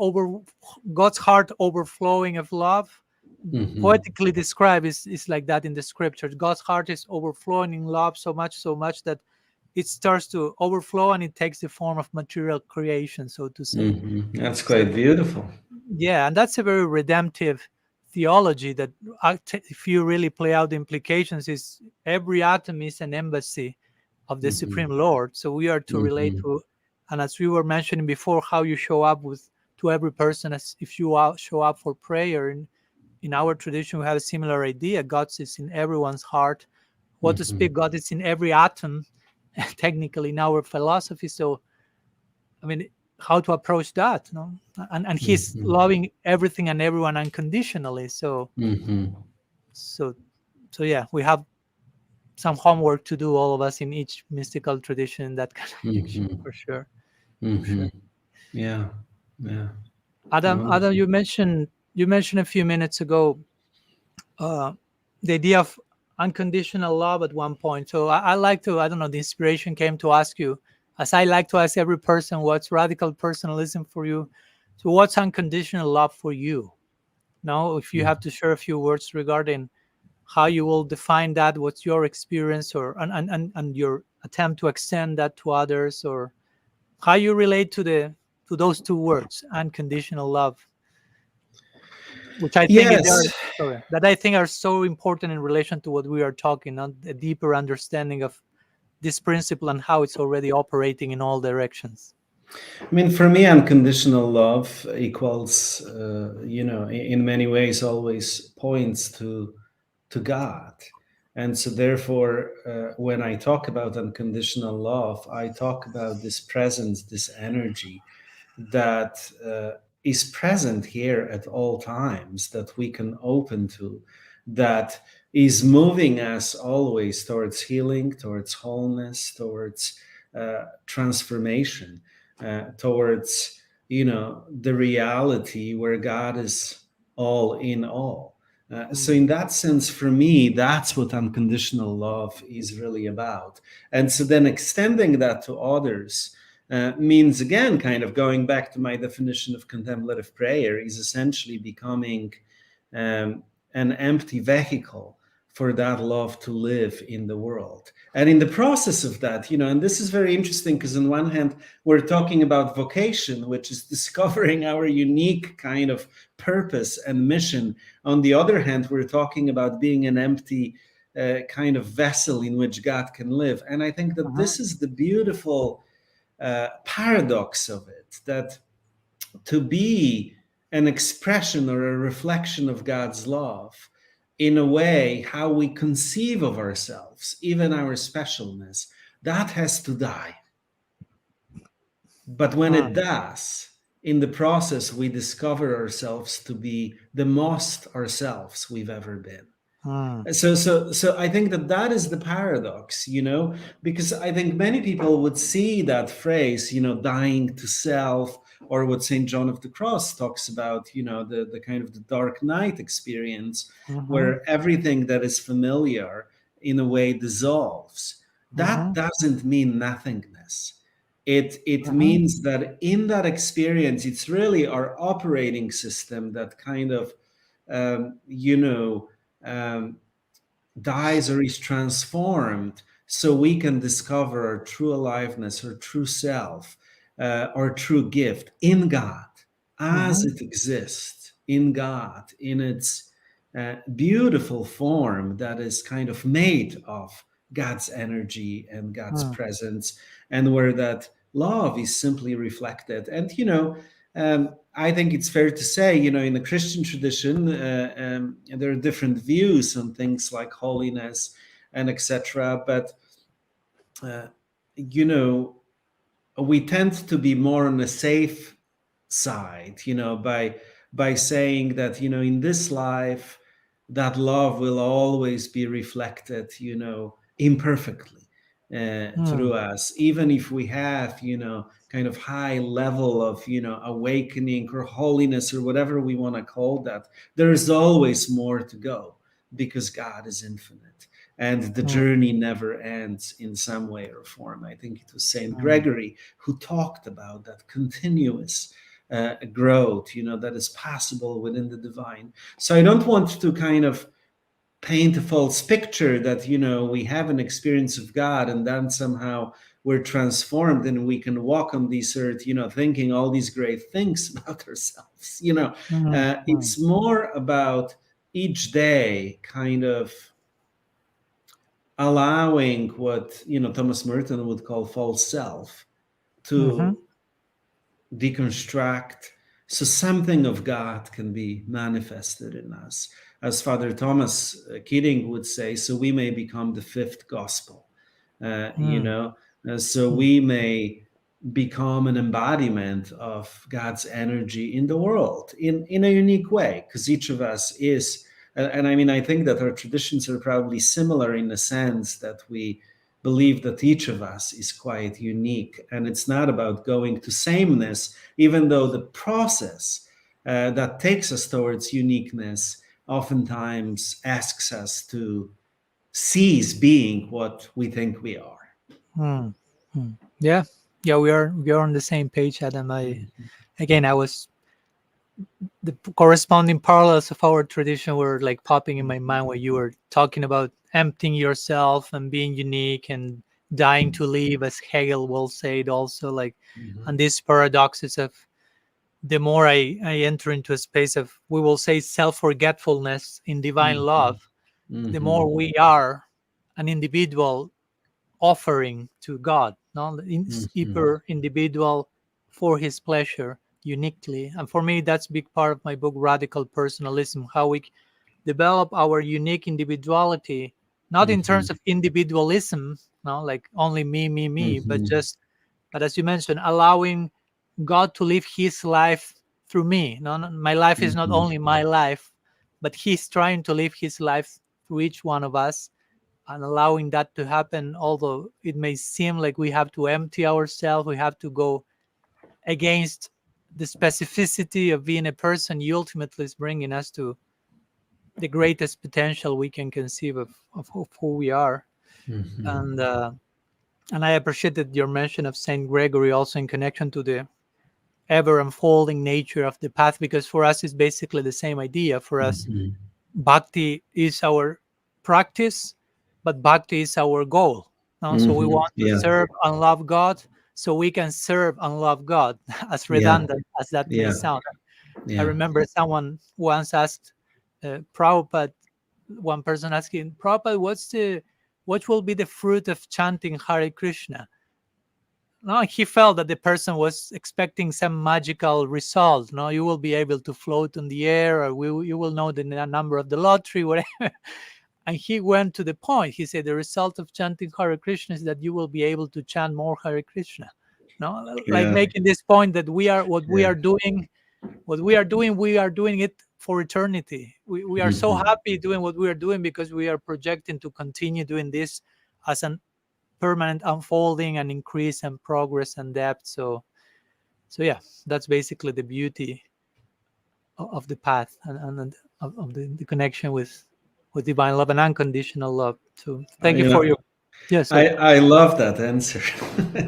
overflowing of love. Mhm. Poetically described is like that in the scriptures. God's heart is overflowing in love so much that it starts to overflow and it takes the form of material creation, so to say. Mhm. That's So quite beautiful. yeah, and that's a very redemptive theology that, if you really play out the implications, is every atom is an embassy of the Mhm. Supreme Lord. So we are to relate Mhm. to, and as we were mentioning before, how you show up with to every person, as if you show up for prayer. In our tradition, we have a similar idea. God is in everyone's heart. What to Mhm. speak, God is in every atom, technically in our philosophy. So I mean, how to approach that, no? And he's Mhm. loving everything and everyone unconditionally. Mhm. So so yeah, we have some homework to do, all of us, in each mystical tradition in that kind of direction, Mhm. for sure, for sure. Mhm. Yeah. Yeah. Adam, Wonderful. you mentioned a few minutes ago uh, the idea of unconditional love at one point. So I like to, I don't know, the inspiration came to ask you, as I like to ask every person, what's radical personalism for you? So what's unconditional love for you? Now, if you have to share a few words regarding how you will define that, what's your experience, or and your attempt to extend that to others, or how you relate to those two words, unconditional love, which I think they are, Yes. sorry, that I think are so important in relation to what we are talking on, a deeper understanding of this principle and how it's already operating in all directions. I mean, for me, unconditional love equals, in many ways, always points to God. And so, therefore, when I talk about unconditional love, I talk about this presence, this energy that is present here at all times, that we can open to, that is moving us always towards healing, towards wholeness, towards transformation, towards the reality where God is all in all. So, Mm, in that sense, for me, that's what unconditional love is really about. And so, then extending that to others means, again, kind of going back to my definition of contemplative prayer, is essentially becoming um, an empty vehicle for that love to live in the world. And in the process of that, and this is very interesting because, on one hand, we're talking about vocation, which is discovering our unique kind of purpose and mission. On the other hand, we're talking about being an empty kind of vessel in which God can live. And I think that mhm, this is the beautiful paradox of it, that to be an expression or a reflection of God's love, in a way, how we conceive of ourselves, even our specialness, that has to die. But when it mm, does, in the process, we discover ourselves to be the most ourselves we've ever been. mm, So I think that is the paradox, because I think many people would see that phrase, dying to self, or what St. John of the Cross talks about, the kind of the dark night experience, mhm, where everything that is familiar in a way dissolves. That mhm, doesn't mean nothingness. It mhm, means that in that experience, it's really our operating system that kind of um, you know um, dies or is transformed, so we can discover our true aliveness, our true self, our true gift in God, as mhm, it exists in God, in its beautiful form that is kind of made of God's energy and God's mm, presence, and where that love is simply reflected. And I think it's fair to say, in the Christian tradition, there are different views on things like holiness and etc. But uh, you know, we tend to be more on the safe side, by saying that, in this life, that love will always be reflected, imperfectly through mm, us, even if we have, kind of high level of, awakening or holiness or whatever we want to call that. There is always more to go because God is infinite and the mm, journey never ends in some way or form. I think it was Saint mm, Gregory who talked about that continuous growth, that is possible within the divine. So I don't want to kind of paint a false picture that we have an experience of God and then somehow we're transformed and we can walk on this earth thinking all these great things about ourselves. mm, mm, It's more about each day kind of allowing what Thomas Merton would call false self mhm, to deconstruct so something of God can be manifested in us. As Father Thomas Keating would say, so we may become the fifth gospel, mm, so mm, we may become an embodiment of God's energy in the world in a unique way, because each of us is. And I mean, I think that our traditions are probably similar in the sense that we believe that each of us is quite unique. And it's not about going to sameness, even though the process that takes us towards uniqueness oftentimes asks us to cease being what we think we are. mm, mm. Yeah, yeah, we are on the same page, Adam. I was the corresponding parallels of our tradition were like popping in my mind when you were talking about emptying yourself and being unique and dying to live, as Hegel will say it also, like, Mhm. and these paradoxes of the more I enter into a space of, we will say, self-forgetfulness in divine love, Mhm. the Mhm. more we are an individual offering to God, no, Mhm. hyper individual for His pleasure uniquely. And for me, that's a big part of my book, Radical Personalism, how we develop our unique individuality, not in terms Mhm. of individualism, no, like only me, but Mhm. just, but as you mentioned, allowing God to live His life through me. No, my life is not Mhm. only my life, but He's trying to live His life through each one of us, and allowing that to happen. Although it may seem like we have to empty ourselves, we have to go against the specificity of being a person, He ultimately is bringing us to the greatest potential we can conceive of who we are. Mhm. And I appreciated your mention of Saint Gregory also in connection to the ever unfolding nature of the path, because for us it's basically the same idea. For us, Mhm. bhakti is our practice, but bhakti is our goal. No? So we Mhm. want to Yeah. serve and love God so we can serve and love God, as Yeah. redundant as that may Yeah. sound. I Yeah. remember someone once asked Prabhupada, one person asking, Prabhupada, what will be the fruit of chanting Hare Krishna? No, he felt that the person was expecting some magical result. No, you will be able to float on the air, or you will know the number of the lottery, whatever. And he went to the point. He said the result of chanting Hare Krishna is that you will be able to chant more Hare Krishna. No, like Yeah. making this point that we are what we Yeah. are doing, we are doing it for eternity. We are so Mhm. happy doing what we are doing because we are projecting to continue doing this as an permanent unfolding and increase and progress and depth. So yeah, that's basically the beauty of the path, and of the connection with divine love and unconditional love. So thank you for Yeah. your, yeah, I, sorry. I love that answer.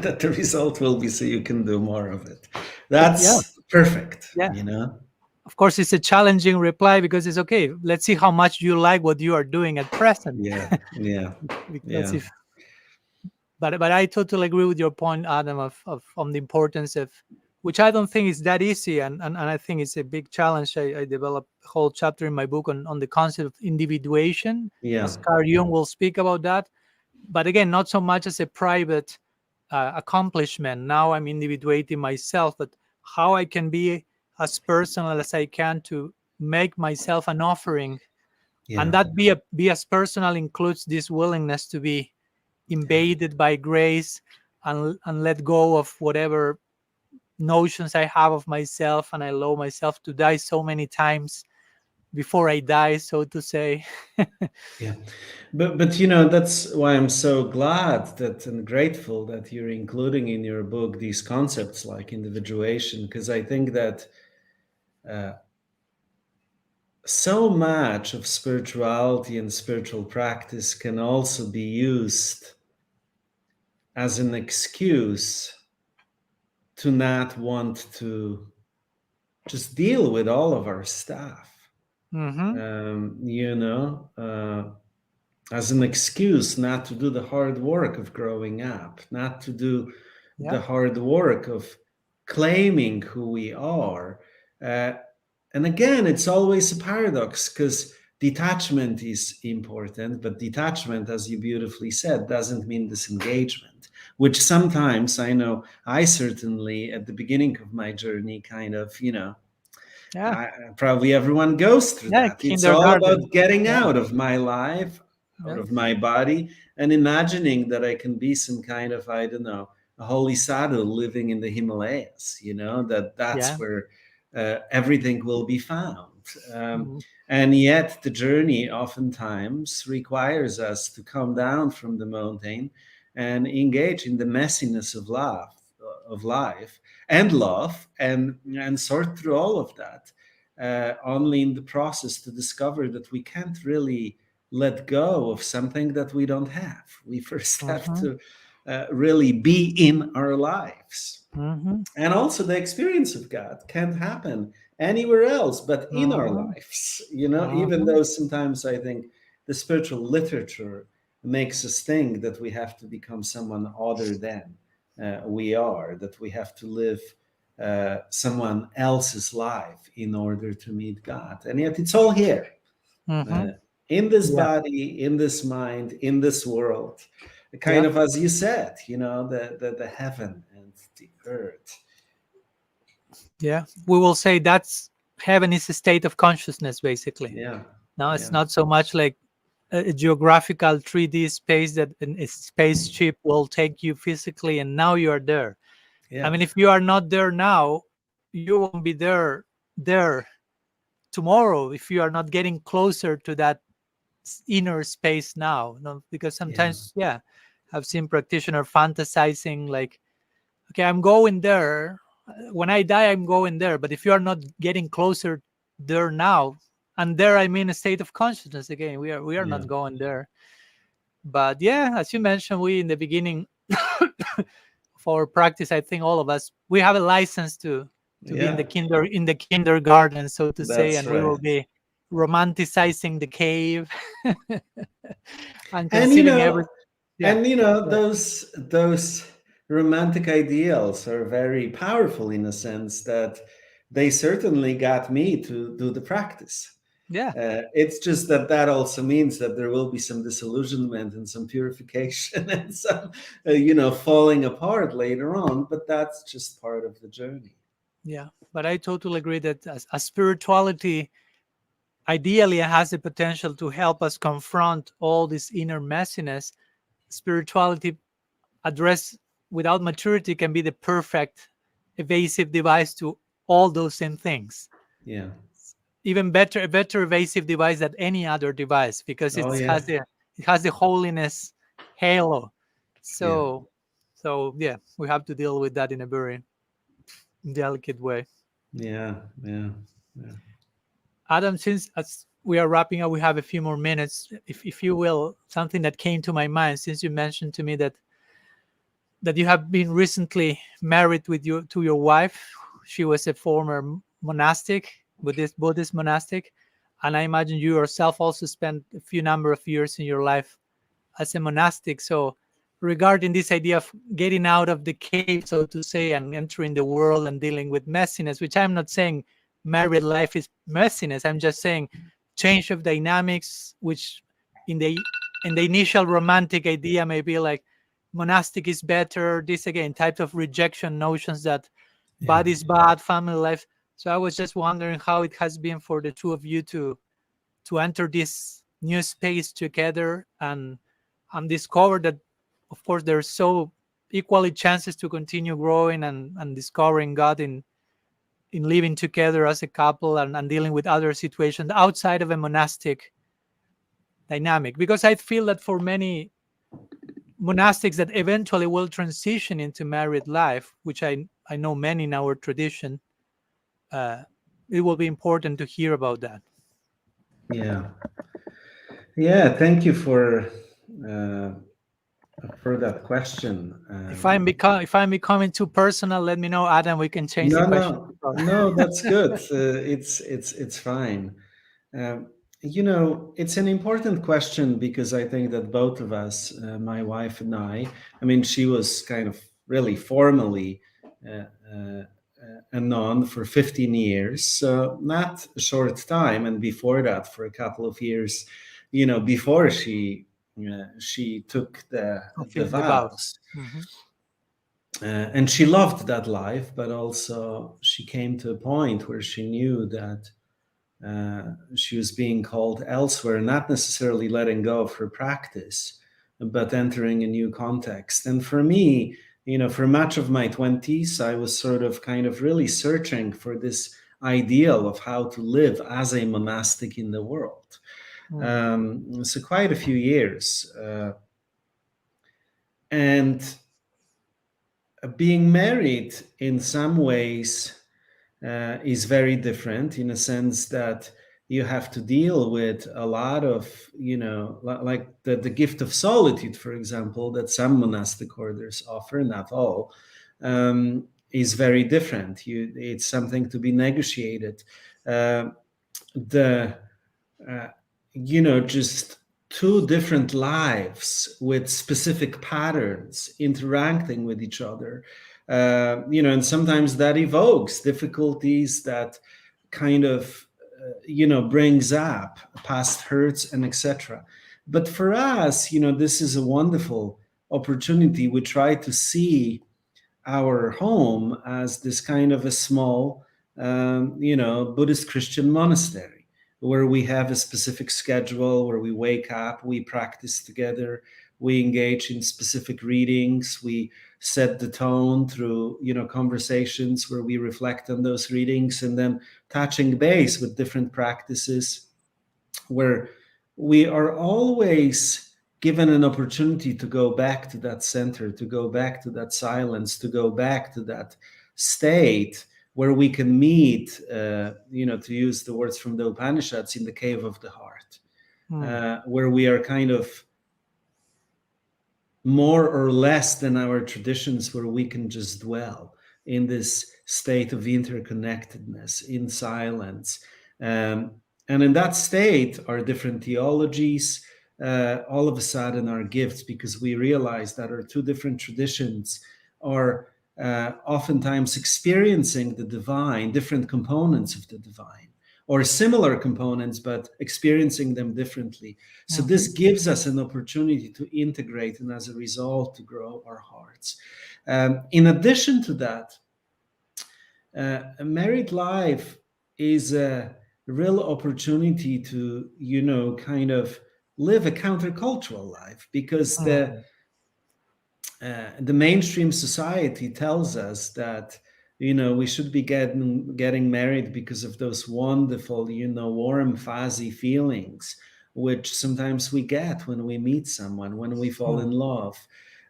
That the result will be so you can do more of it. Yeah, That's perfect, yeah, you know? of course it's a challenging reply, because it's okay, let's see how much you like what you are doing at present. Yeah. Yeah. Because Yeah. if, but I totally agree with your point, Adam, of on the importance of, which I don't think is that easy, and I think it's a big challenge. I developed a whole chapter in my book on the concept of individuation, Yeah. as Carl Jung will speak about that. But again, not so much as a private accomplishment. Now I'm individuating myself, but how I can be as personal as I can to make myself an offering, and Yeah. that be as personal includes this willingness to be invaded by grace, and let go of whatever notions I have of myself, and I allow myself to die so many times before I die, so to say. Yeah, but that's why I'm so glad that and grateful that you're including in your book these concepts like individuation, because I think that uh, so much of spirituality and spiritual practice can also be used as an excuse to not want to just deal with all of our stuff. Mm-hmm. Um, you know, uh, as an excuse not to do the hard work of growing up, not to do Yeah. the hard work of claiming who we are. Uh, and again, it's always a paradox because detachment is important, but detachment, as you beautifully said, doesn't mean disengagement, which sometimes I know I certainly at the beginning of my journey kind of, Yeah. probably everyone goes through Yeah. that. It's all Kindergarten. about getting Yeah. out of my life, out Yeah. of my body, and imagining that I can be some kind of, I don't know, a holy sadhu living in the Himalayas, that's Yeah. where everything will be found. Um, Mm-hmm. and yet, the journey oftentimes requires us to come down from the mountain and engage in the messiness of life and love and sort through all of that, only in the process to discover that we can't really let go of something that we don't have. We first have Mm-hmm. to really be in our lives. Mm-hmm. And also, the experience of God can't happen anywhere else but in our Mm-hmm. lives. Even Mm-hmm. though sometimes I think the spiritual literature makes us think that we have to become someone other than we are, that we have to live someone else's life in order to meet God. And yet, it's all here, Mm-hmm. uh, in this Yeah. body, in this mind, in this world, kind Yeah. of as you said, the heaven and the earth. Yeah. We will say that's heaven is a state of consciousness, basically. Yeah, Now it's yeah, not so much like a geographical 3D space that a spaceship will take you physically, and now you are there. I yeah, mean, if you are not there now, you won't be there tomorrow if you are not getting closer to that inner space now. No, because yeah, sometimes, yeah, I've seen practitioner fantasizing like, okay, I'm going there. When I die, I'm going there. But if you are not getting closer there now, and there I mean a state of consciousness again, we are yeah, not going there. But yeah, as you mentioned, we in the beginning of our practice, I think all of us we have a license to be in yeah. the kindergarten, so to say, That's and we will right. be romanticizing the cave and And conceiving every yeah yeah those romantic ideals are very powerful in a sense that they certainly got me to do the practice. yeah It's just that also means that there will be some disillusionment and some purification and some, falling apart later on. But that's just part of the journey. yeah. But I totally agree that as spirituality ideally has the potential to help us confront all this inner messiness. Spirituality addressed without maturity can be the perfect evasive device to all those same things. Yeah. Even better, a better evasive device than any other device because Oh yeah. it has the holiness halo. Yeah. So yeah, we have to deal with that in a very delicate way. Yeah. Yeah. Yeah. Adam, since as we are wrapping up, we have a few more minutes. If you will, something that came to my mind since you mentioned to me that you have been recently married to your wife. She was a former monastic, Buddhist monastic, and I imagine you yourself also spent a few number of years in your life as a monastic. So, regarding this idea of getting out of the cave, so to say, and entering the world and dealing with messiness, which I'm not saying married life is messiness. I'm just saying change of dynamics, which in the initial romantic idea may be like monastic is better. This again, types of rejection notions that Yeah. body is bad, family life. So I was just wondering how it has been for the two of you to enter this new space together and discover that of course there's so equally chances to continue growing and discovering God in living together as a couple and dealing with other situations outside of a monastic dynamic? Because I feel that for many monastics that eventually will transition into married life, which I know many in our tradition, it will be important to hear about that. Yeah. Yeah. Thank you uh, for that question. If I'm becoming too personal, let me know, Adam. We can change the No, question. no, that's good. It's fine. Um, it's an important question because I think that both of us, my wife and I mean, she was kind of really formally uh, uh, a nun for 15 years, so not a short time, and before that, for a couple of years, before she took the Fulfill the vows. vows. Mhm. And she loved that life, but also she came to a point where she knew that she was being called elsewhere, not necessarily letting go of her practice, but entering a new context. And for me, for much of my 20s, I was sort of kind of really searching for this ideal of how to live as a monastic in the world. Mm. So quite a few years. And being married in some ways is very different in a sense that you have to deal with a lot of, like the gift of solitude, for example, that some monastic orders offer, not all, is very different. It's something to be negotiated. Uh, the uh, just two different lives with specific patterns interacting with each other. And sometimes that evokes difficulties that kind of, brings up past hurts and etc. But for us, this is a wonderful opportunity. We try to see our home as this kind of a small, Buddhist Christian monastery where we have a specific schedule, where we wake up, we practice together, we engage in specific readings, we set the tone through, conversations where we reflect on those readings, and then touching base with different practices where we are always given an opportunity to go back to that center, to go back to that silence, to go back to that state where we can meet, to use the words from the Upanishads, in the cave of the heart, Mm. where we are kind of more or less than our traditions, where we can just dwell in this state of interconnectedness, in silence. Um, and in that state, our different theologies all of a sudden are gifts, because we realize that our two different traditions are oftentimes experiencing the divine, different components of the divine, or similar components, but experiencing them differently. So this Mhm. gives us an opportunity to integrate, and as a result, to grow our hearts. In addition to that, a married life is a real opportunity to, kind of live a countercultural life, because Mm. the mainstream society tells us that, we should be getting married because of those wonderful, warm, fuzzy feelings which sometimes we get when we meet someone, when we fall in Mm. love.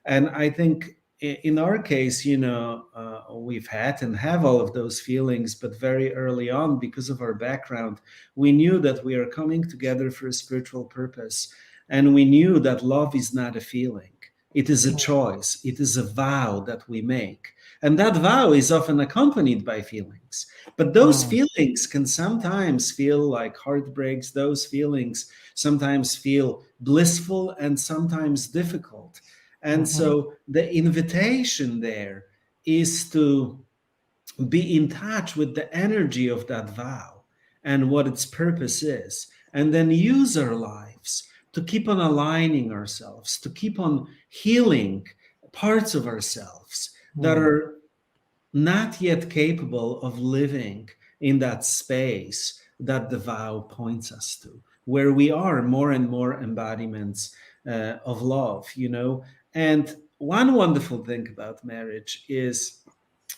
And I think in our case, we've had and have all of those feelings, but very early on, because of our background, we knew that we are coming together for a spiritual purpose, and we knew that love is not a feeling. It is a choice. It is a vow that we make. And that vow is often accompanied by feelings. But those Mm. feelings can sometimes feel like heartbreaks. Those feelings sometimes feel blissful and sometimes difficult. And Mhm. so the invitation there is to be in touch with the energy of that vow and what its purpose is, and then use our lives to keep on aligning ourselves, to keep on healing parts of ourselves that Mm. are not yet capable of living in that space that the vow points us to, where we are more and more embodiments of love. And one wonderful thing about marriage is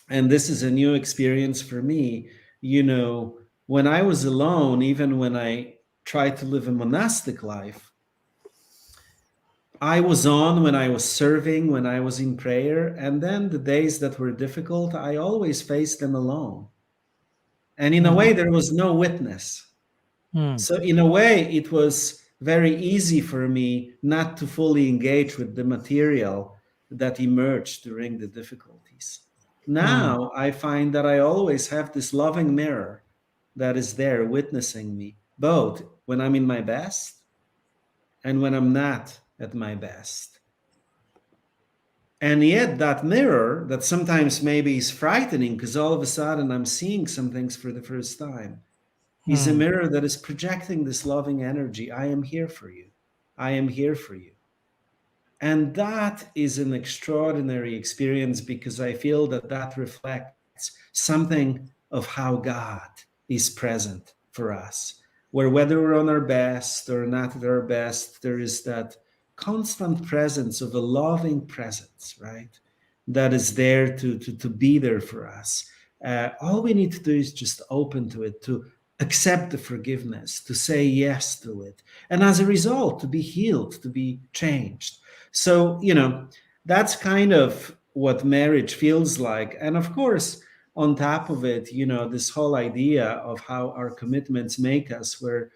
and this is a new experience for me, you know, when I was alone, even when I tried to live a monastic life, I was on when I was serving, when I was in prayer, and then the days that were difficult, I always faced them alone. And in a way, Mhm. there was no witness. Mm. So, in a way, it was very easy for me not to fully engage with the material that emerged during the difficulties. Mm. Now, I find that I always have this loving mirror that is there witnessing me, both when I'm in my best and when I'm not at my best. And yet, that mirror that sometimes maybe is frightening because all of a sudden I'm seeing some things for the first time is a Mm. mirror that is projecting this loving energy. I am here for you. I am here for you. And that is an extraordinary experience because I feel that that reflects something of how God is present for us. Where whether we're on our best or not at our best, there is that constant presence of a loving presence, right? That is there to be there for us. All we need to do is just open to it, to accept the forgiveness, to say yes to it. And as a result, to be healed, to be changed. So, you know, that's kind of what marriage feels like. And of course, on top of it, you know, this whole idea of how our commitments make us, where,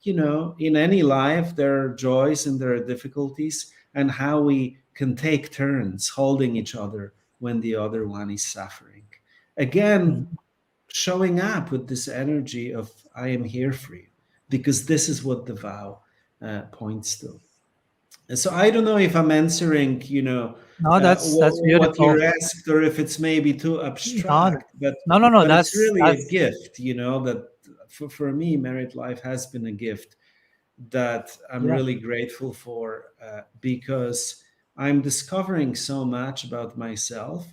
you know, in any life, there are joys and there are difficulties, and how we can take turns holding each other when the other one is suffering. Again, Mhm. showing up with this energy of, I am here for you, because this is what the vow points to. And so I don't know if I'm answering, you know, No, that's what beautiful. you asked, or if it's maybe too No, abstract. no, no, no. It's That's really a that's. gift, you know, that for me, married life has been a gift that I'm Yeah. really grateful for, because I'm discovering so much about myself.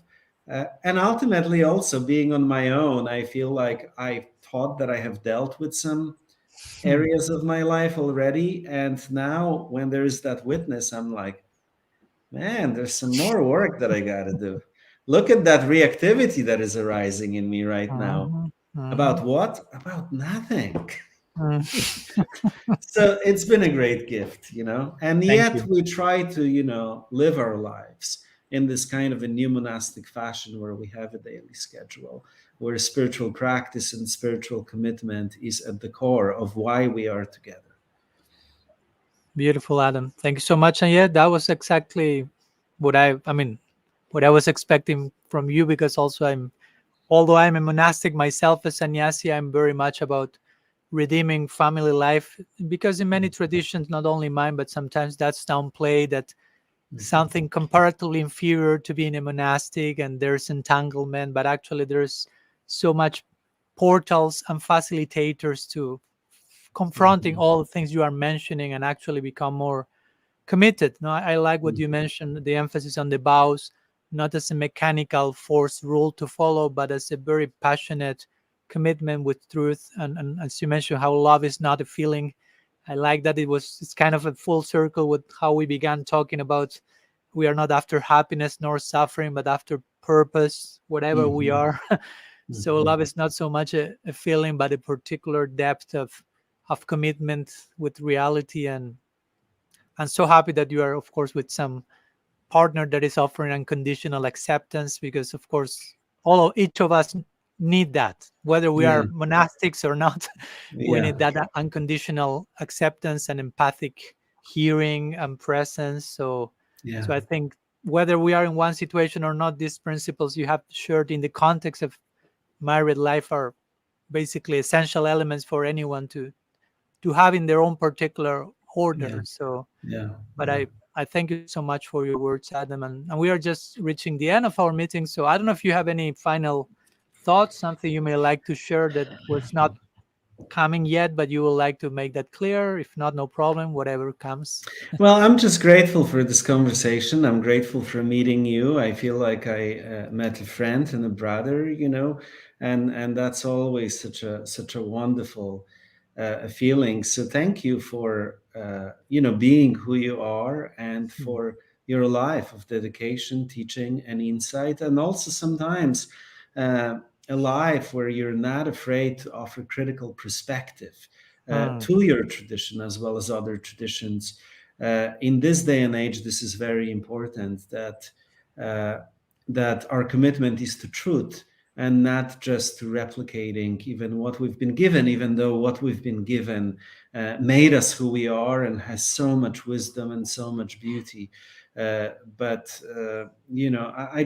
And ultimately, also being on my own, I feel like I thought that I have dealt with some Hmm. areas of my life already. And now, when there's that witness, I'm like, man, there's some more work that I got to do. Look at that reactivity that is arising in me right now. Mhm. Mhm. About what? About nothing. Mm. So it's been a great gift, you know, and Thank yet you. we try to, you know, live our lives in this kind of a new monastic fashion where we have a daily schedule, where spiritual practice and spiritual commitment is at the core of why we are together. Beautiful, Adam. Thank you so much. And yeah, that was exactly I mean, what I was expecting from you, because also although I'm a monastic myself, a sannyasi, I'm very much about redeeming family life, because in many traditions, not only mine, but sometimes that's downplayed, that Mhm. something comparatively inferior to being a monastic, and there's entanglement, but actually there's so much portals and facilitators to confronting Mhm. all the things you are mentioning and actually become more committed. No, I like what you Mhm. mentioned, the emphasis on the vows, not as a mechanical force rule to follow, but as a very passionate commitment with truth. And as you mentioned, how love is not a feeling. I like that it's kind of a full circle with how we began talking about we are not after happiness nor suffering, but after purpose, whatever we Mhm. are. So Mhm. love is not so much a feeling, but a particular depth of commitment with reality. And I'm so happy that you are, of course, with some partner that is offering unconditional acceptance, because, of course, each of us need that, whether we Yeah. are monastics or not. We Yeah. need that unconditional acceptance and empathic hearing and presence. Yeah. So I think whether we are in one situation or not, these principles you have shared in the context of married life are basically essential elements for anyone to have in their own particular Yeah. order. So, Yeah. but Yeah. I thank you so much for your words, Adam, and we are just reaching the end of our meeting. So I don't know if you have any final thoughts, something you may like to share that was not coming yet, but you would like to make that clear. If not, no problem, whatever comes. Well, I'm just grateful for this conversation. I'm grateful for meeting you. I feel like I met a friend and a brother, you know, and that's always such a wonderful feeling. So thank you for you know, being who you are, and Mm. for your life of dedication, teaching, and insight, and also sometimes a life where you're not afraid to offer critical perspective Mm. to your tradition as well as other traditions. In this day and age, this is very important uh, that our commitment is to truth and not just to replicating even what we've been given, even though what we've been given made us who we are and has so much wisdom and so much beauty. I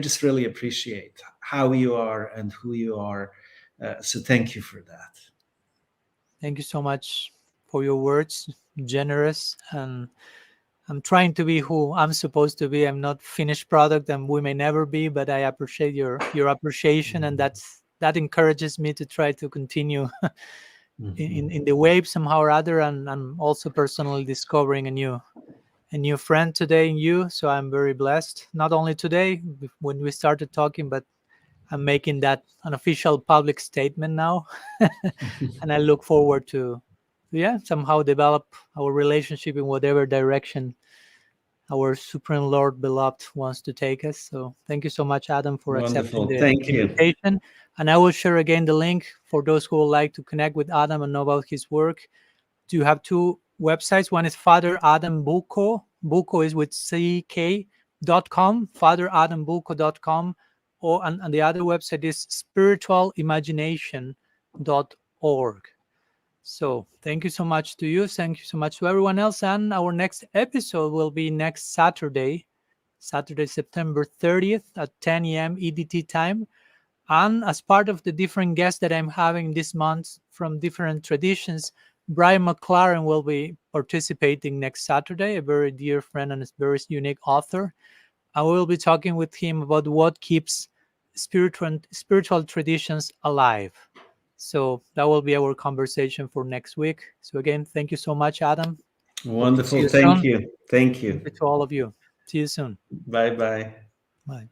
just really appreciate how you are and who you are. So thank you for that. Thank you so much for your words, generous, and I'm trying to be who I'm supposed to be. I'm not finished product, and we may never be, but I appreciate your appreciation, and that encourages me to try to continue in the wave somehow or other. And I'm also personally discovering a new friend today in you, so I'm very blessed. Not only today when we started talking, but I'm making that an official public statement now, and I look forward to somehow develop our relationship in whatever direction our Supreme Lord beloved wants to take us. So thank you so much, Adam, for accepting Wonderful. the Thank you. invitation. And I will share again the link for those who would like to connect with Adam and know about his work. Do you have two websites? One is Father Adam Bucko. Bucko is with CK.com, FatherAdamBucko.com. And the other website is spiritualimagination.org. So thank you so much to you. Thank you so much to everyone else. And our next episode will be next Saturday, September 30th at 10 a.m. EDT time. And as part of the different guests that I'm having this month from different traditions, Brian McLaren will be participating next Saturday, a very dear friend and a very unique author. I will be talking with him about what keeps spiritual traditions alive. So that will be our conversation for next week. So again, thank you so much, Adam. Hope to see Wonderful. you Thank soon. you. Thank Thank you. you to all of you. See you soon. Bye bye. Bye.